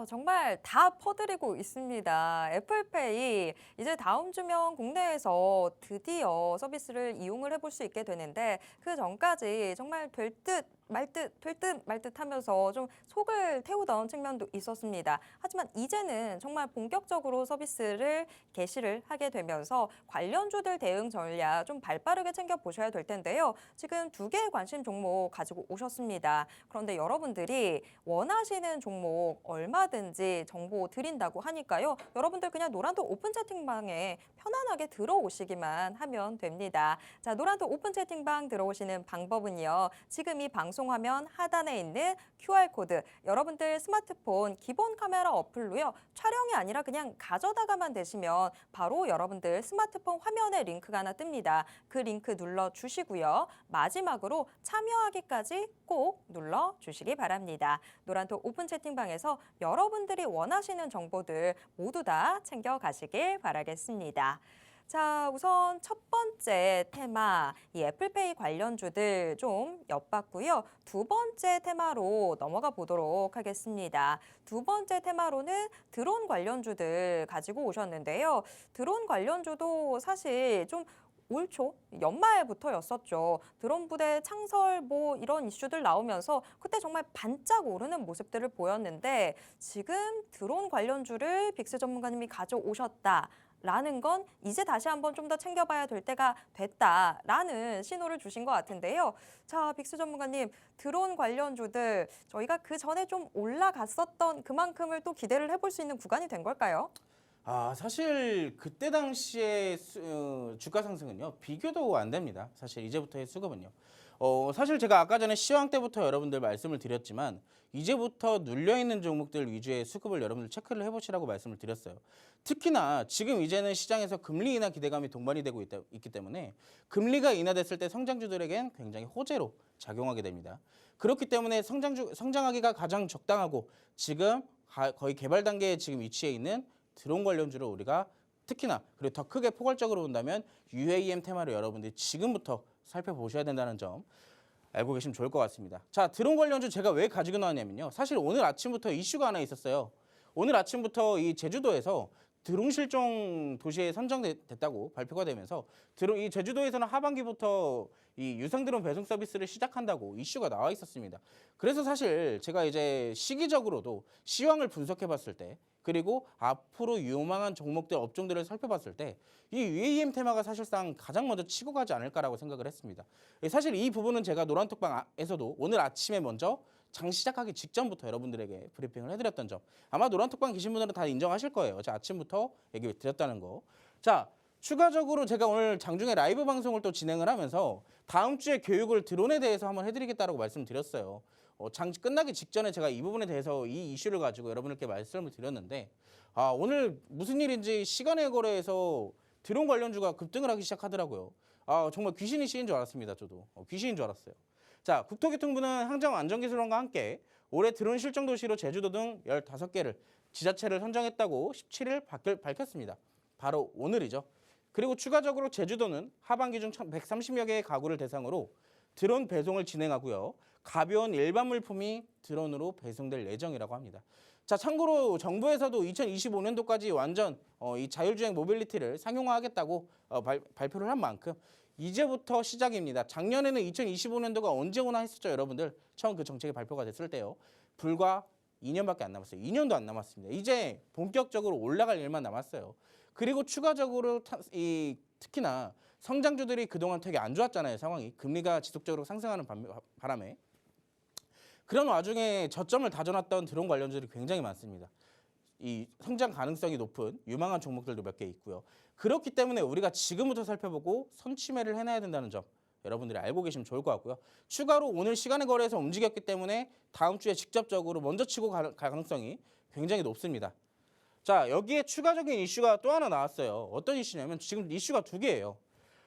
정말 다 퍼드리고 있습니다. 애플페이 이제 다음 주면 국내에서 드디어 서비스를 이용을 해볼 수 있게 되는데 그 전까지 정말 될 듯 말 듯, 될 듯 말 듯 하면서 좀 속을 태우던 측면도 있었습니다. 하지만 이제는 정말 본격적으로 서비스를 개시를 하게 되면서 관련주들 대응 전략 좀 발빠르게 챙겨보셔야 될 텐데요. 지금 두 개의 관심 종목 가지고 오셨습니다. 그런데 여러분들이 원하시는 종목 얼마든지 정보 드린다고 하니까요. 여러분들 그냥 노란톡 오픈 채팅방에 편안하게 들어오시기만 하면 됩니다. 자, 노란톡 오픈 채팅방 들어오시는 방법은요. 지금 이 방송 화면 하단에 있는 QR코드 여러분들 스마트폰 기본 카메라 어플로요. 촬영이 아니라 그냥 가져다가만 되시면 바로 여러분들 스마트폰 화면에 링크가 하나 뜹니다. 그 링크 눌러주시고요. 마지막으로 참여하기까지 꼭 눌러주시기 바랍니다. 노란톡 오픈 채팅방에서 여러분들이 원하시는 정보들 모두 다 챙겨가시길 바라겠습니다. 자, 우선 첫 번째 테마, 이 애플페이 관련주들 좀 엿봤고요. 두 번째 테마로 넘어가 보도록 하겠습니다. 두 번째 테마로는 드론 관련주들 가지고 오셨는데요. 드론 관련주도 사실 좀 올 초 연말부터였었죠. 드론 부대 창설 뭐 이런 이슈들 나오면서 그때 정말 반짝 오르는 모습들을 보였는데 지금 드론 관련주를 빅스 전문가님이 가져오셨다. 라는 건 이제 다시 한번 좀 더 챙겨봐야 될 때가 됐다라는 신호를 주신 것 같은데요. 자, 빅스 전문가님, 드론 관련주들 저희가 그 전에 좀 올라갔었던 그만큼을 또 기대를 해볼 수 있는 구간이 된 걸까요? 사실 그때 당시에 주가 상승은요. 비교도 안 됩니다. 사실 이제부터의 수급은요. 사실 제가 아까 전에 시황 때부터 여러분들 말씀을 드렸지만 이제부터 눌려있는 종목들 위주의 수급을 여러분들 체크를 해보시라고 말씀을 드렸어요. 특히나 지금 이제는 시장에서 금리 인하 기대감이 동반이 되고 있기 때문에 금리가 인하됐을 때 성장주들에겐 굉장히 호재로 작용하게 됩니다. 그렇기 때문에 성장하기가 가장 적당하고 지금 거의 개발 단계에 지금 위치해 있는 드론 관련주를 우리가 특히나 그리고 더 크게 포괄적으로 본다면 UAM 테마를 여러분들이 지금부터 살펴보셔야 된다는 점 알고 계시면 좋을 것 같습니다. 자, 드론 관련주 제가 왜 가지고 나왔냐면요. 사실 오늘 아침부터 이슈가 하나 있었어요. 오늘 아침부터 이 제주도에서 드론 실종 도시에 선정됐다고 발표가 되면서 이 제주도에서는 하반기부터 이 유상 드론 배송 서비스를 시작한다고 이슈가 나와 있었습니다. 그래서 사실 제가 이제 시기적으로도 시황을 분석해 봤을 때 그리고 앞으로 유망한 종목들, 업종들을 살펴봤을 때 이 UAM 테마가 사실상 가장 먼저 치고 가지 않을까라고 생각을 했습니다. 사실 이 부분은 제가 노란톡방에서도 오늘 아침에 먼저 장 시작하기 직전부터 여러분들에게 브리핑을 해드렸던 점, 아마 노란톡방 계신 분들은 다 인정하실 거예요. 제가 아침부터 얘기 드렸다는 거. 자, 추가적으로 제가 오늘 장중에 라이브 방송을 또 진행을 하면서 다음 주에 교육을 드론에 대해서 한번 해드리겠다라고 말씀드렸어요. 장 끝나기 직전에 제가 이 부분에 대해서 이 이슈를 가지고 여러분께 말씀을 드렸는데, 오늘 무슨 일인지 시간의 거래에서 드론 관련주가 급등을 하기 시작하더라고요. 정말 귀신이 씌인 줄 알았습니다. 저도 귀신인 줄 알았어요. 자, 국토교통부는 항정안전기술원과 함께 올해 드론 실정 도시로 제주도 등 15개를 지자체를 선정했다고 17일 밝혔습니다. 바로 오늘이죠. 그리고 추가적으로 제주도는 하반기 중 130여 개의 가구를 대상으로 드론 배송을 진행하고요. 가벼운 일반 물품이 드론으로 배송될 예정이라고 합니다. 자, 참고로 정부에서도 2025년도까지 완전 이 자율주행 모빌리티를 상용화하겠다고 발표를 한 만큼 이제부터 시작입니다. 작년에는 2025년도가 언제 오나 했었죠, 여러분들. 처음 그 정책이 발표가 됐을 때요. 불과 2년밖에 안 남았어요. 2년도 안 남았습니다. 이제 본격적으로 올라갈 일만 남았어요. 그리고 추가적으로 특히나 성장주들이 그동안 되게 안 좋았잖아요, 상황이. 금리가 지속적으로 상승하는 바람에. 그런 와중에 저점을 다져놨던 드론 관련주들이 굉장히 많습니다. 이 성장 가능성이 높은 유망한 종목들도 몇 개 있고요. 그렇기 때문에 우리가 지금부터 살펴보고 선취매를 해놔야 된다는 점 여러분들이 알고 계시면 좋을 것 같고요. 추가로 오늘 시간의 거래에서 움직였기 때문에 다음 주에 직접적으로 먼저 치고 갈 가능성이 굉장히 높습니다. 자, 여기에 추가적인 이슈가 또 하나 나왔어요. 어떤 이슈냐면 지금 이슈가 두 개예요.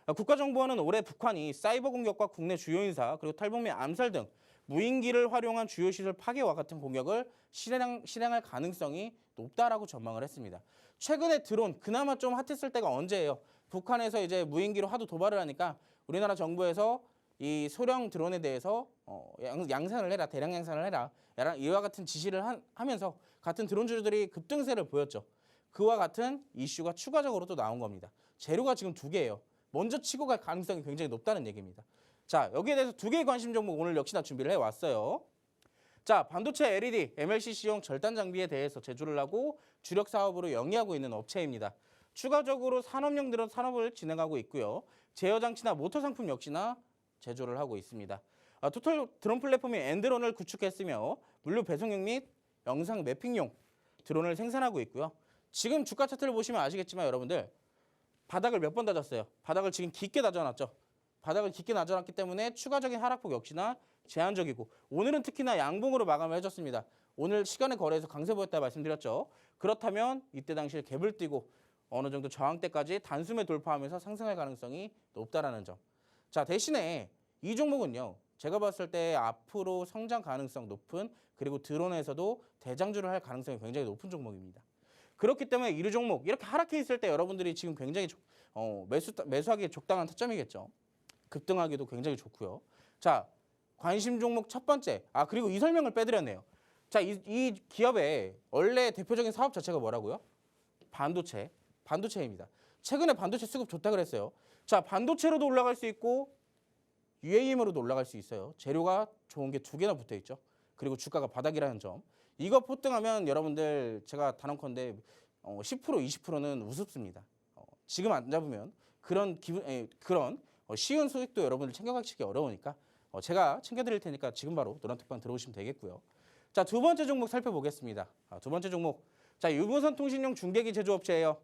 국가정보원은 올해 북한이 사이버 공격과 국내 주요 인사 그리고 탈북 및 암살 등 무인기를 활용한 주요 시설 파괴와 같은 공격을 실행할 가능성이 높다라고 전망을 했습니다. 최근에 드론 그나마 좀 핫했을 때가 언제예요? 북한에서 이제 무인기로 하도 도발을 하니까 우리나라 정부에서 이 소형 드론에 대해서 양산을 해라, 대량 양산을 해라 이와 같은 지시를 하면서 같은 드론주들이 급등세를 보였죠. 그와 같은 이슈가 추가적으로 또 나온 겁니다. 재료가 지금 두 개예요. 먼저 치고 갈 가능성이 굉장히 높다는 얘기입니다. 자, 여기에 대해서 두 개의 관심 종목 오늘 역시나 준비를 해왔어요. 자, 반도체 LED, MLCC용 절단 장비에 대해서 제조를 하고 주력 사업으로 영위하고 있는 업체입니다. 추가적으로 산업용 드론 산업을 진행하고 있고요. 제어 장치나 모터 상품 역시나 제조를 하고 있습니다. 토탈 드론 플랫폼인 엔드론을 구축했으며 물류 배송용 및 영상 매핑용 드론을 생산하고 있고요. 지금 주가 차트를 보시면 아시겠지만 여러분들 바닥을 몇 번 다졌어요. 바닥을 지금 깊게 다져놨죠. 바닥을 깊게 다져놨기 때문에 추가적인 하락폭 역시나 제한적이고 오늘은 특히나 양봉으로 마감을 해줬습니다. 오늘 시간의 거래에서 강세 보였다 말씀드렸죠. 그렇다면 이때 당시에 갭을 띄고 어느 정도 저항대까지 단숨에 돌파하면서 상승할 가능성이 높다라는 점. 자, 대신에 이 종목은요. 제가 봤을 때 앞으로 성장 가능성 높은 그리고 드론에서도 대장주를 할 가능성이 굉장히 높은 종목입니다. 그렇기 때문에 이 종목 이렇게 하락해 있을 때 여러분들이 지금 굉장히 매수하기 적당한 타점이겠죠. 급등하기도 굉장히 좋고요. 자, 관심 종목 첫 번째. 그리고 이 설명을 빼드렸네요. 자, 이 기업의 원래 대표적인 사업 자체가 뭐라고요? 반도체입니다. 최근에 반도체 수급 좋다 그랬어요. 자, 반도체로도 올라갈 수 있고 UAM으로도 올라갈 수 있어요. 재료가 좋은 게 두 개나 붙어 있죠. 그리고 주가가 바닥이라는 점. 이거 폭등하면 여러분들 제가 단언컨대 10% 20%는 우습습니다. 지금 안 잡으면 그런 쉬운 수익도 여러분들 챙겨가시기 어려우니까 제가 챙겨드릴 테니까 지금 바로 노란톡방 들어오시면 되겠고요. 자, 두 번째 종목 살펴보겠습니다. 두 번째 종목. 자, 유무선 통신용 중계기 제조업체예요.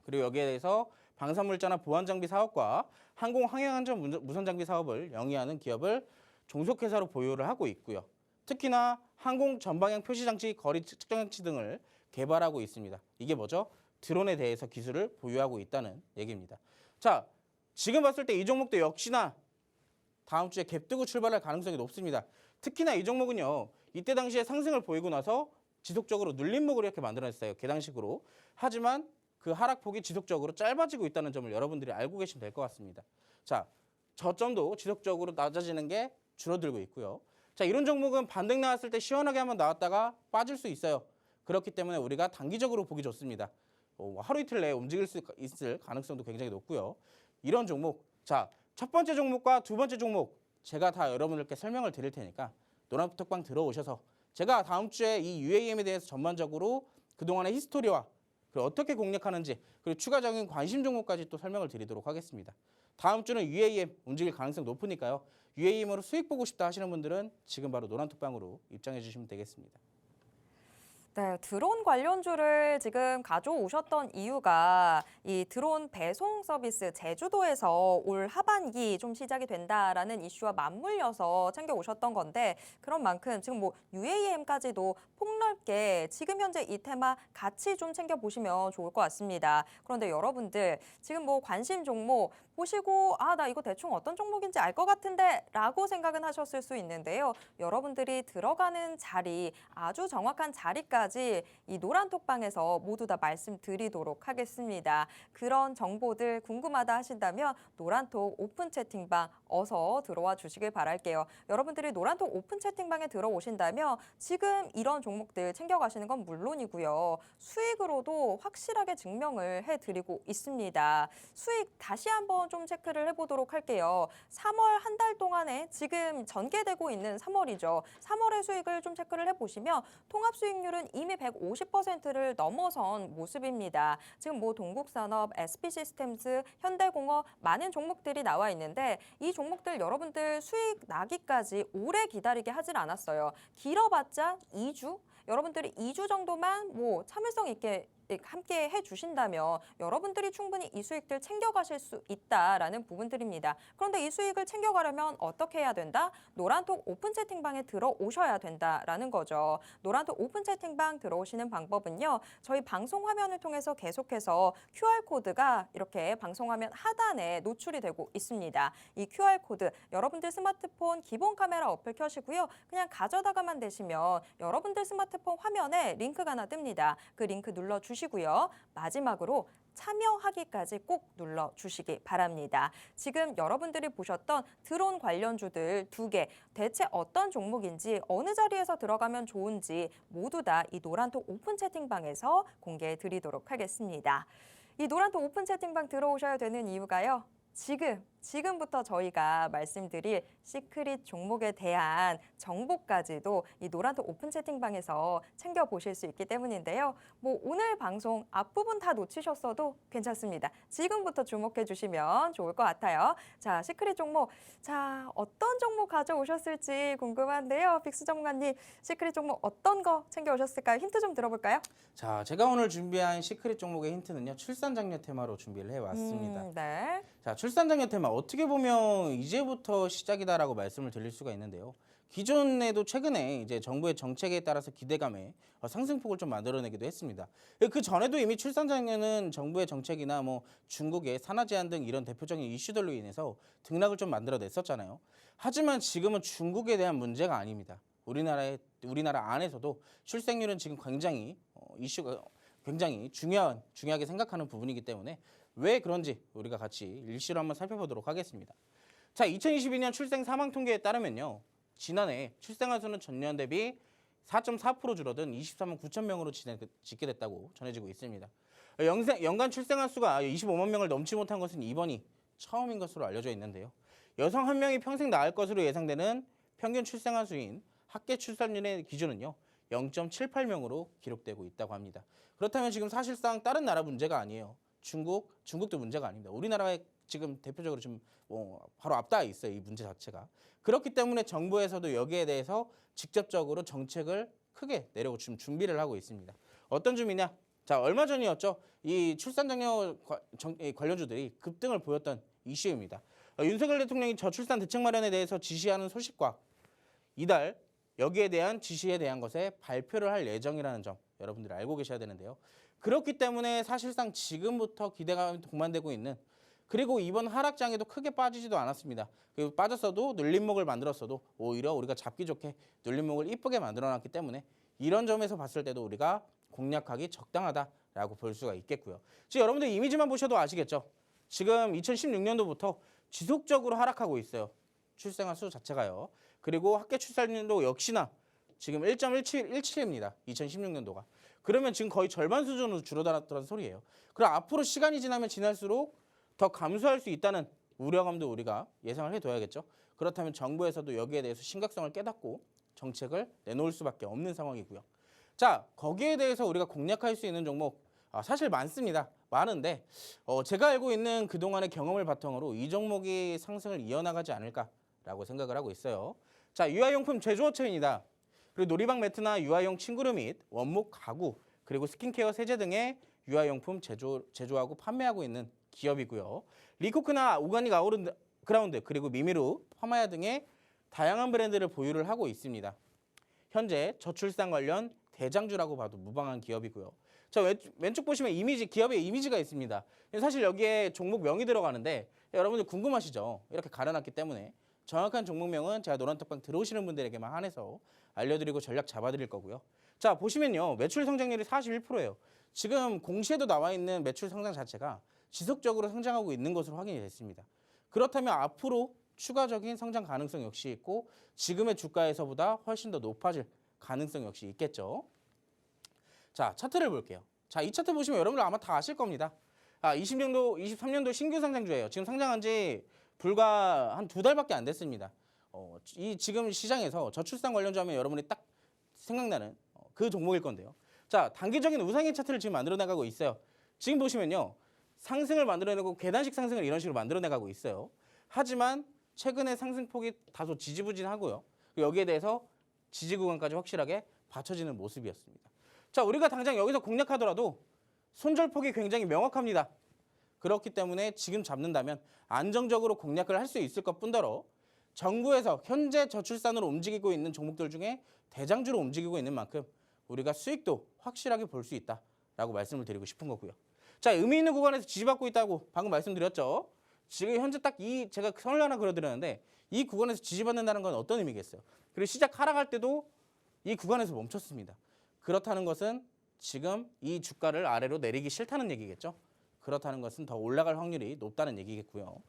그리고 여기에 대해서 방산물자나 보안장비 사업과 항공 항해안전 무선장비 사업을 영위하는 기업을 종속회사로 보유를 하고 있고요. 특히나 항공 전방향 표시장치, 거리 측정장치 등을 개발하고 있습니다. 이게 뭐죠? 드론에 대해서 기술을 보유하고 있다는 얘기입니다. 자, 지금 봤을 때 이 종목도 역시나 다음 주에 갭 뜨고 출발할 가능성이 높습니다. 특히나 이 종목은요. 이때 당시에 상승을 보이고 나서 지속적으로 눌림목을 이렇게 만들어냈어요. 계단식으로. 하지만 그 하락폭이 지속적으로 짧아지고 있다는 점을 여러분들이 알고 계시면 될 것 같습니다. 자, 저점도 지속적으로 낮아지는 게 줄어들고 있고요. 자, 이런 종목은 반등 나왔을 때 시원하게 한번 나왔다가 빠질 수 있어요. 그렇기 때문에 우리가 단기적으로 보기 좋습니다. 하루 이틀 내에 움직일 수 있을 가능성도 굉장히 높고요. 이런 종목, 자, 첫 번째 종목과 두 번째 종목 제가 다 여러분들께 설명을 드릴 테니까 노란톡방 들어오셔서 제가 다음 주에 이 UAM에 대해서 전반적으로 그동안의 히스토리와 그리고 어떻게 공략하는지 그리고 추가적인 관심 종목까지 또 설명을 드리도록 하겠습니다. 다음 주는 UAM 움직일 가능성 높으니까요. UAM으로 수익 보고 싶다 하시는 분들은 지금 바로 노란톡방으로 입장해 주시면 되겠습니다. 네, 드론 관련주를 지금 가져오셨던 이유가 이 드론 배송 서비스 제주도에서 올 하반기 좀 시작이 된다라는 이슈와 맞물려서 챙겨오셨던 건데 그런 만큼 지금 뭐 UAM까지도 폭넓게 지금 현재 이 테마 같이 좀 챙겨보시면 좋을 것 같습니다. 그런데 여러분들 지금 뭐 관심 종목 보시고 아, 나 이거 대충 어떤 종목인지 알 것 같은데 라고 생각은 하셨을 수 있는데요. 여러분들이 들어가는 자리, 아주 정확한 자리까지 이 노란톡방에서 모두 다 말씀드리도록 하겠습니다. 그런 정보들 궁금하다 하신다면 노란톡 오픈 채팅방 어서 들어와 주시길 바랄게요. 여러분들이 노란톡 오픈 채팅방에 들어오신다면 지금 이런 종목들 챙겨가시는 건 물론이고요. 수익으로도 확실하게 증명을 해드리고 있습니다. 수익 다시 한번 좀 체크를 해보도록 할게요. 3월 한 달 동안에 지금 전개되고 있는 3월이죠. 3월의 수익을 좀 체크를 해보시면 통합 수익률은 이미 150%를 넘어선 모습입니다. 지금 뭐 동국산업, SP시스템즈, 현대공업 많은 종목들이 나와 있는데 이 종목들 여러분들 수익 나기까지 오래 기다리게 하질 않았어요. 길어봤자 2주? 여러분들이 2주 정도만 뭐 참을성 있게 함께 해주신다면 여러분들이 충분히 이 수익들 챙겨가실 수 있다라는 부분들입니다. 그런데 이 수익을 챙겨가려면 어떻게 해야 된다? 노란톡 오픈 채팅방에 들어오셔야 된다라는 거죠. 노란톡 오픈 채팅방 들어오시는 방법은요. 저희 방송 화면을 통해서 계속해서 QR코드가 이렇게 방송 화면 하단에 노출이 되고 있습니다. 이 QR코드 여러분들 스마트폰 기본 카메라 어플 켜시고요. 그냥 가져다가만 되시면 여러분들 스마트폰 화면에 링크가 하나 뜹니다. 그 링크 눌러주시고요. 마지막으로 참여하기까지 꼭 눌러주시기 바랍니다. 지금 여러분들이 보셨던 드론 관련주들 2개, 대체 어떤 종목인지 어느 자리에서 들어가면 좋은지 모두 다 이 노란톡 오픈 채팅방에서 공개해 드리도록 하겠습니다. 이 노란톡 오픈 채팅방 들어오셔야 되는 이유가요. 지금부터 저희가 말씀드릴 시크릿 종목에 대한 정보까지도 이 노란톡 오픈 채팅방에서 챙겨보실 수 있기 때문인데요. 뭐 오늘 방송 앞부분 다 놓치셨어도 괜찮습니다. 지금부터 주목해 주시면 좋을 것 같아요. 자, 시크릿 종목. 자, 어떤 종목 가져오셨을지 궁금한데요. 빅스 전문가님, 시크릿 종목 어떤 거 챙겨오셨을까요? 힌트 좀 들어볼까요? 자, 제가 오늘 준비한 시크릿 종목의 힌트는요. 출산장려 테마로 준비를 해왔습니다. 네. 자, 출산장려 테마 어떻게 보면 이제부터 시작이다라고 말씀을 드릴 수가 있는데요. 기존에도 최근에 이제 정부의 정책에 따라서 기대감에 상승폭을 좀 만들어내기도 했습니다. 그 전에도 이미 출산장려는 정부의 정책이나 뭐 중국의 산화 제한 등 이런 대표적인 이슈들로 인해서 등락을 좀 만들어냈었잖아요. 하지만 지금은 중국에 대한 문제가 아닙니다. 우리나라 안에서도 출생률은 지금 굉장히 이슈가 굉장히 중요하게 생각하는 부분이기 때문에 왜 그런지 우리가 같이 일시로 한번 살펴보도록 하겠습니다. 자, 2022년 출생 사망 통계에 따르면요. 지난해 출생아 수는 전년 대비 4.4% 줄어든 23만 9천 명으로 집계됐다고 전해지고 있습니다. 연간 출생아 수가 25만 명을 넘지 못한 것은 이번이 처음인 것으로 알려져 있는데요. 여성 한 명이 평생 낳을 것으로 예상되는 평균 출생아 수인 합계 출산율의 기준은요. 0.78명으로 기록되고 있다고 합니다. 그렇다면 지금 사실상 다른 나라 문제가 아니에요. 중국도 문제가 아닙니다. 우리나라에 지금 대표적으로 좀 바로 앞닿아 있어요. 이 문제 자체가. 그렇기 때문에 정부에서도 여기에 대해서 직접적으로 정책을 크게 내려고 지금 준비를 하고 있습니다. 어떤 준비냐? 자, 얼마 전이었죠. 이 출산장려 관련주들이 급등을 보였던 이슈입니다. 윤석열 대통령이 저출산 대책 마련에 대해서 지시하는 소식과 이달 여기에 대한 지시에 대한 것에 발표를 할 예정이라는 점 여러분들이 알고 계셔야 되는데요. 그렇기 때문에 사실상 지금부터 기대감이 동반되고 있는 그리고 이번 하락장에도 크게 빠지지도 않았습니다. 그리고 빠졌어도 눌림목을 만들었어도 오히려 우리가 잡기 좋게 눌림목을 이쁘게 만들어놨기 때문에 이런 점에서 봤을 때도 우리가 공략하기 적당하다라고 볼 수가 있겠고요. 지금 여러분들 이미지만 보셔도 아시겠죠? 지금 2016년도부터 지속적으로 하락하고 있어요. 출생아 수 자체가요. 그리고 합계 출산율도 역시나 지금 1.17입니다. 2016년도가. 그러면 지금 거의 절반 수준으로 줄어들었다는 소리예요. 그럼 앞으로 시간이 지나면 지날수록 더 감소할 수 있다는 우려감도 우리가 예상을 해둬야겠죠. 그렇다면 정부에서도 여기에 대해서 심각성을 깨닫고 정책을 내놓을 수밖에 없는 상황이고요. 자, 거기에 대해서 우리가 공략할 수 있는 종목 사실 많습니다. 많은데 제가 알고 있는 그동안의 경험을 바탕으로 이 종목이 상승을 이어나가지 않을까라고 생각을 하고 있어요. 자, 유아용품 제조업체입니다. 그리고 놀이방 매트나 유아용 침구류 및 원목 가구 그리고 스킨케어 세제 등의 유아용품 제조하고 판매하고 있는 기업이고요. 리코크나 오가닉 아우르그라운드 그리고 미미루, 파마야 등의 다양한 브랜드를 보유를 하고 있습니다. 현재 저출산 관련 대장주라고 봐도 무방한 기업이고요. 자, 왼쪽 보시면 기업의 이미지가 있습니다. 사실 여기에 종목명이 들어가는데 여러분들 궁금하시죠? 이렇게 가려놨기 때문에 정확한 종목명은 제가 노란톡방 들어오시는 분들에게만 한해서 알려드리고 전략 잡아드릴 거고요. 자, 보시면요. 매출 성장률이 41%예요. 지금 공시에도 나와 있는 매출 성장 자체가 지속적으로 성장하고 있는 것으로 확인이 됐습니다. 그렇다면 앞으로 추가적인 성장 가능성 역시 있고 지금의 주가에서보다 훨씬 더 높아질 가능성 역시 있겠죠. 자, 차트를 볼게요. 자, 이 차트 보시면 여러분들 아마 다 아실 겁니다. 23년도 신규 상장주예요. 지금 상장한 지 불과 한 2달밖에 안 됐습니다. 이 지금 시장에서 저출산 관련주 하면 여러분이 딱 생각나는 그 종목일 건데요. 자, 단기적인 우상의 차트를 지금 만들어 나가고 있어요. 지금 보시면요. 상승을 만들어내고 계단식 상승을 이런 식으로 만들어 나가고 있어요. 하지만 최근에 상승폭이 다소 지지부진하고요. 여기에 대해서 지지 구간까지 확실하게 받쳐지는 모습이었습니다. 자, 우리가 당장 여기서 공략하더라도 손절폭이 굉장히 명확합니다. 그렇기 때문에 지금 잡는다면 안정적으로 공략을 할 수 있을 것 뿐더러 정부에서 현재 저출산으로 움직이고 있는 종목들 중에 대장주로 움직이고 있는 만큼 우리가 수익도 확실하게 볼 수 있다라고 말씀을 드리고 싶은 거고요. 자, 의미 있는 구간에서 지지받고 있다고 방금 말씀드렸죠. 지금 현재 딱 제가 선을 하나 그려드렸는데 이 구간에서 지지받는다는 건 어떤 의미겠어요? 그리고 시작 하락할 때도 이 구간에서 멈췄습니다. 그렇다는 것은 지금 이 주가를 아래로 내리기 싫다는 얘기겠죠. 그렇다는 것은 더 올라갈 확률이 높다는 얘기겠고요.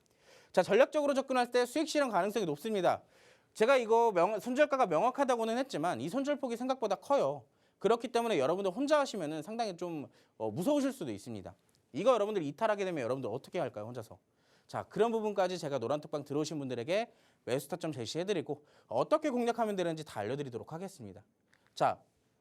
자, 전략적으로 접근할 때 수익 실현 가능성이 높습니다. 제가 이거 손절가가 명확하다고는 했지만 이 손절폭이 생각보다 커요. 그렇기 때문에 여러분들 혼자 하시면 상당히 좀 무서우실 수도 있습니다. 이거 여러분들 이탈하게 되면 여러분들 어떻게 할까요, 혼자서? 자, 그런 부분까지 제가 노란톡방 들어오신 분들에게 매수 타점 제시해드리고 어떻게 공략하면 되는지 다 알려드리도록 하겠습니다. 자,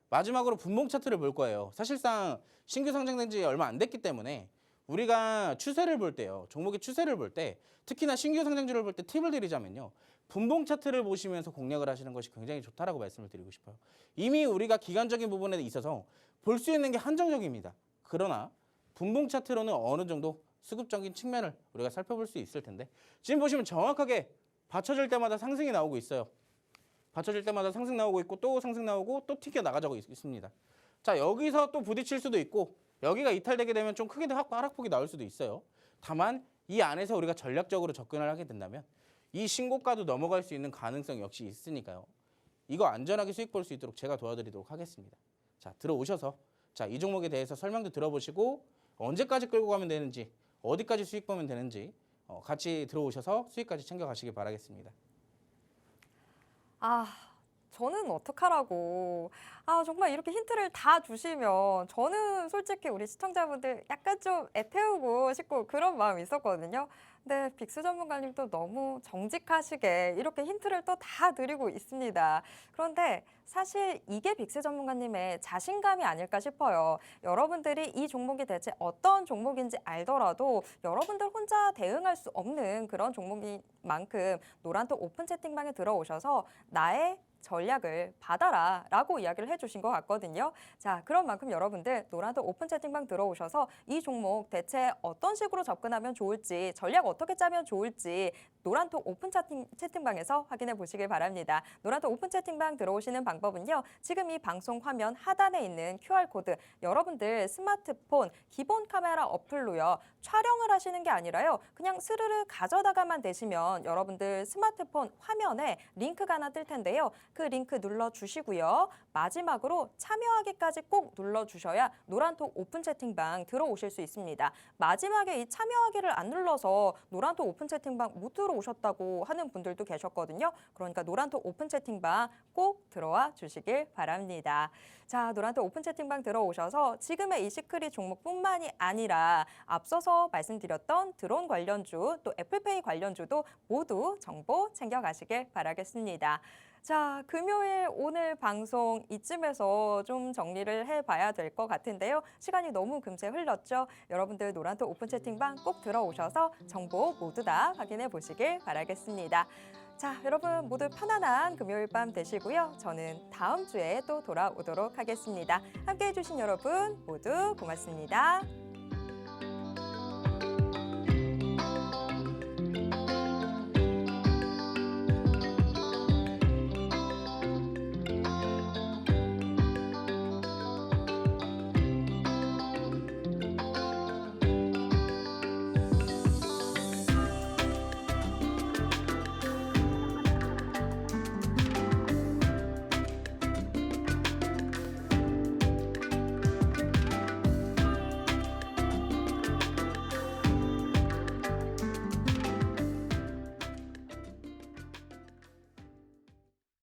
마지막으로 분봉 차트를 볼 거예요. 사실상 신규 상장된 지 얼마 안 됐기 때문에 우리가 추세를 볼 때요. 종목의 추세를 볼 때 특히나 신규 상장주를 볼 때 팁을 드리자면요. 분봉 차트를 보시면서 공략을 하시는 것이 굉장히 좋다라고 말씀을 드리고 싶어요. 이미 우리가 기간적인 부분에 있어서 볼 수 있는 게 한정적입니다. 그러나 분봉 차트로는 어느 정도 수급적인 측면을 우리가 살펴볼 수 있을 텐데 지금 보시면 정확하게 받쳐질 때마다 상승이 나오고 있어요. 받쳐질 때마다 상승 나오고 있고 또 상승 나오고 또 튀겨 나가자고 있습니다. 자, 여기서 또 부딪힐 수도 있고 여기가 이탈되게 되면 좀 크게 하락폭이 나올 수도 있어요. 다만 이 안에서 우리가 전략적으로 접근을 하게 된다면 이 신고가도 넘어갈 수 있는 가능성 역시 있으니까요. 이거 안전하게 수익 볼 수 있도록 제가 도와드리도록 하겠습니다. 자, 들어오셔서 자, 이 종목에 대해서 설명도 들어보시고 언제까지 끌고 가면 되는지 어디까지 수익 보면 되는지 같이 들어오셔서 수익까지 챙겨가시기 바라겠습니다. 저는 어떡하라고. 정말 이렇게 힌트를 다 주시면 저는 솔직히 우리 시청자분들 약간 좀 애태우고 싶고 그런 마음이 있었거든요. 근데 빅스 전문가님도 너무 정직하시게 이렇게 힌트를 또 다 드리고 있습니다. 그런데 사실 이게 빅스 전문가님의 자신감이 아닐까 싶어요. 여러분들이 이 종목이 대체 어떤 종목인지 알더라도 여러분들 혼자 대응할 수 없는 그런 종목인 만큼 노란톡 오픈 채팅방에 들어오셔서 나의 전략을 받아라 라고 이야기를 해주신 것 같거든요. 자, 그런 만큼 여러분들 노란톡 오픈 채팅방 들어오셔서 이 종목 대체 어떤 식으로 접근하면 좋을지 전략 어떻게 짜면 좋을지 노란톡 오픈 채팅방에서 확인해 보시길 바랍니다. 노란톡 오픈 채팅방 들어오시는 방법은요. 지금 이 방송 화면 하단에 있는 QR코드 여러분들 스마트폰 기본 카메라 어플로요. 촬영을 하시는 게 아니라요. 그냥 스르르 가져다가만 되시면 여러분들 스마트폰 화면에 링크가 하나 뜰 텐데요. 그 링크 눌러주시고요. 마지막으로 참여하기까지 꼭 눌러주셔야 노란톡 오픈 채팅방 들어오실 수 있습니다. 마지막에 이 참여하기를 안 눌러서 노란톡 오픈 채팅방 못 들어오셨다고 하는 분들도 계셨거든요. 그러니까 노란톡 오픈 채팅방 꼭 들어와 주시길 바랍니다. 자, 노란톡 오픈 채팅방 들어오셔서 지금의 이 시크릿 종목뿐만이 아니라 앞서서 말씀드렸던 드론 관련주 또 애플페이 관련주도 모두 정보 챙겨가시길 바라겠습니다. 자, 금요일 오늘 방송 이쯤에서 좀 정리를 해봐야 될 것 같은데요. 시간이 너무 금세 흘렀죠. 여러분들 노란톡 오픈 채팅방 꼭 들어오셔서 정보 모두 다 확인해 보시길 바라겠습니다. 자, 여러분 모두 편안한 금요일 밤 되시고요. 저는 다음 주에 또 돌아오도록 하겠습니다. 함께해 주신 여러분 모두 고맙습니다.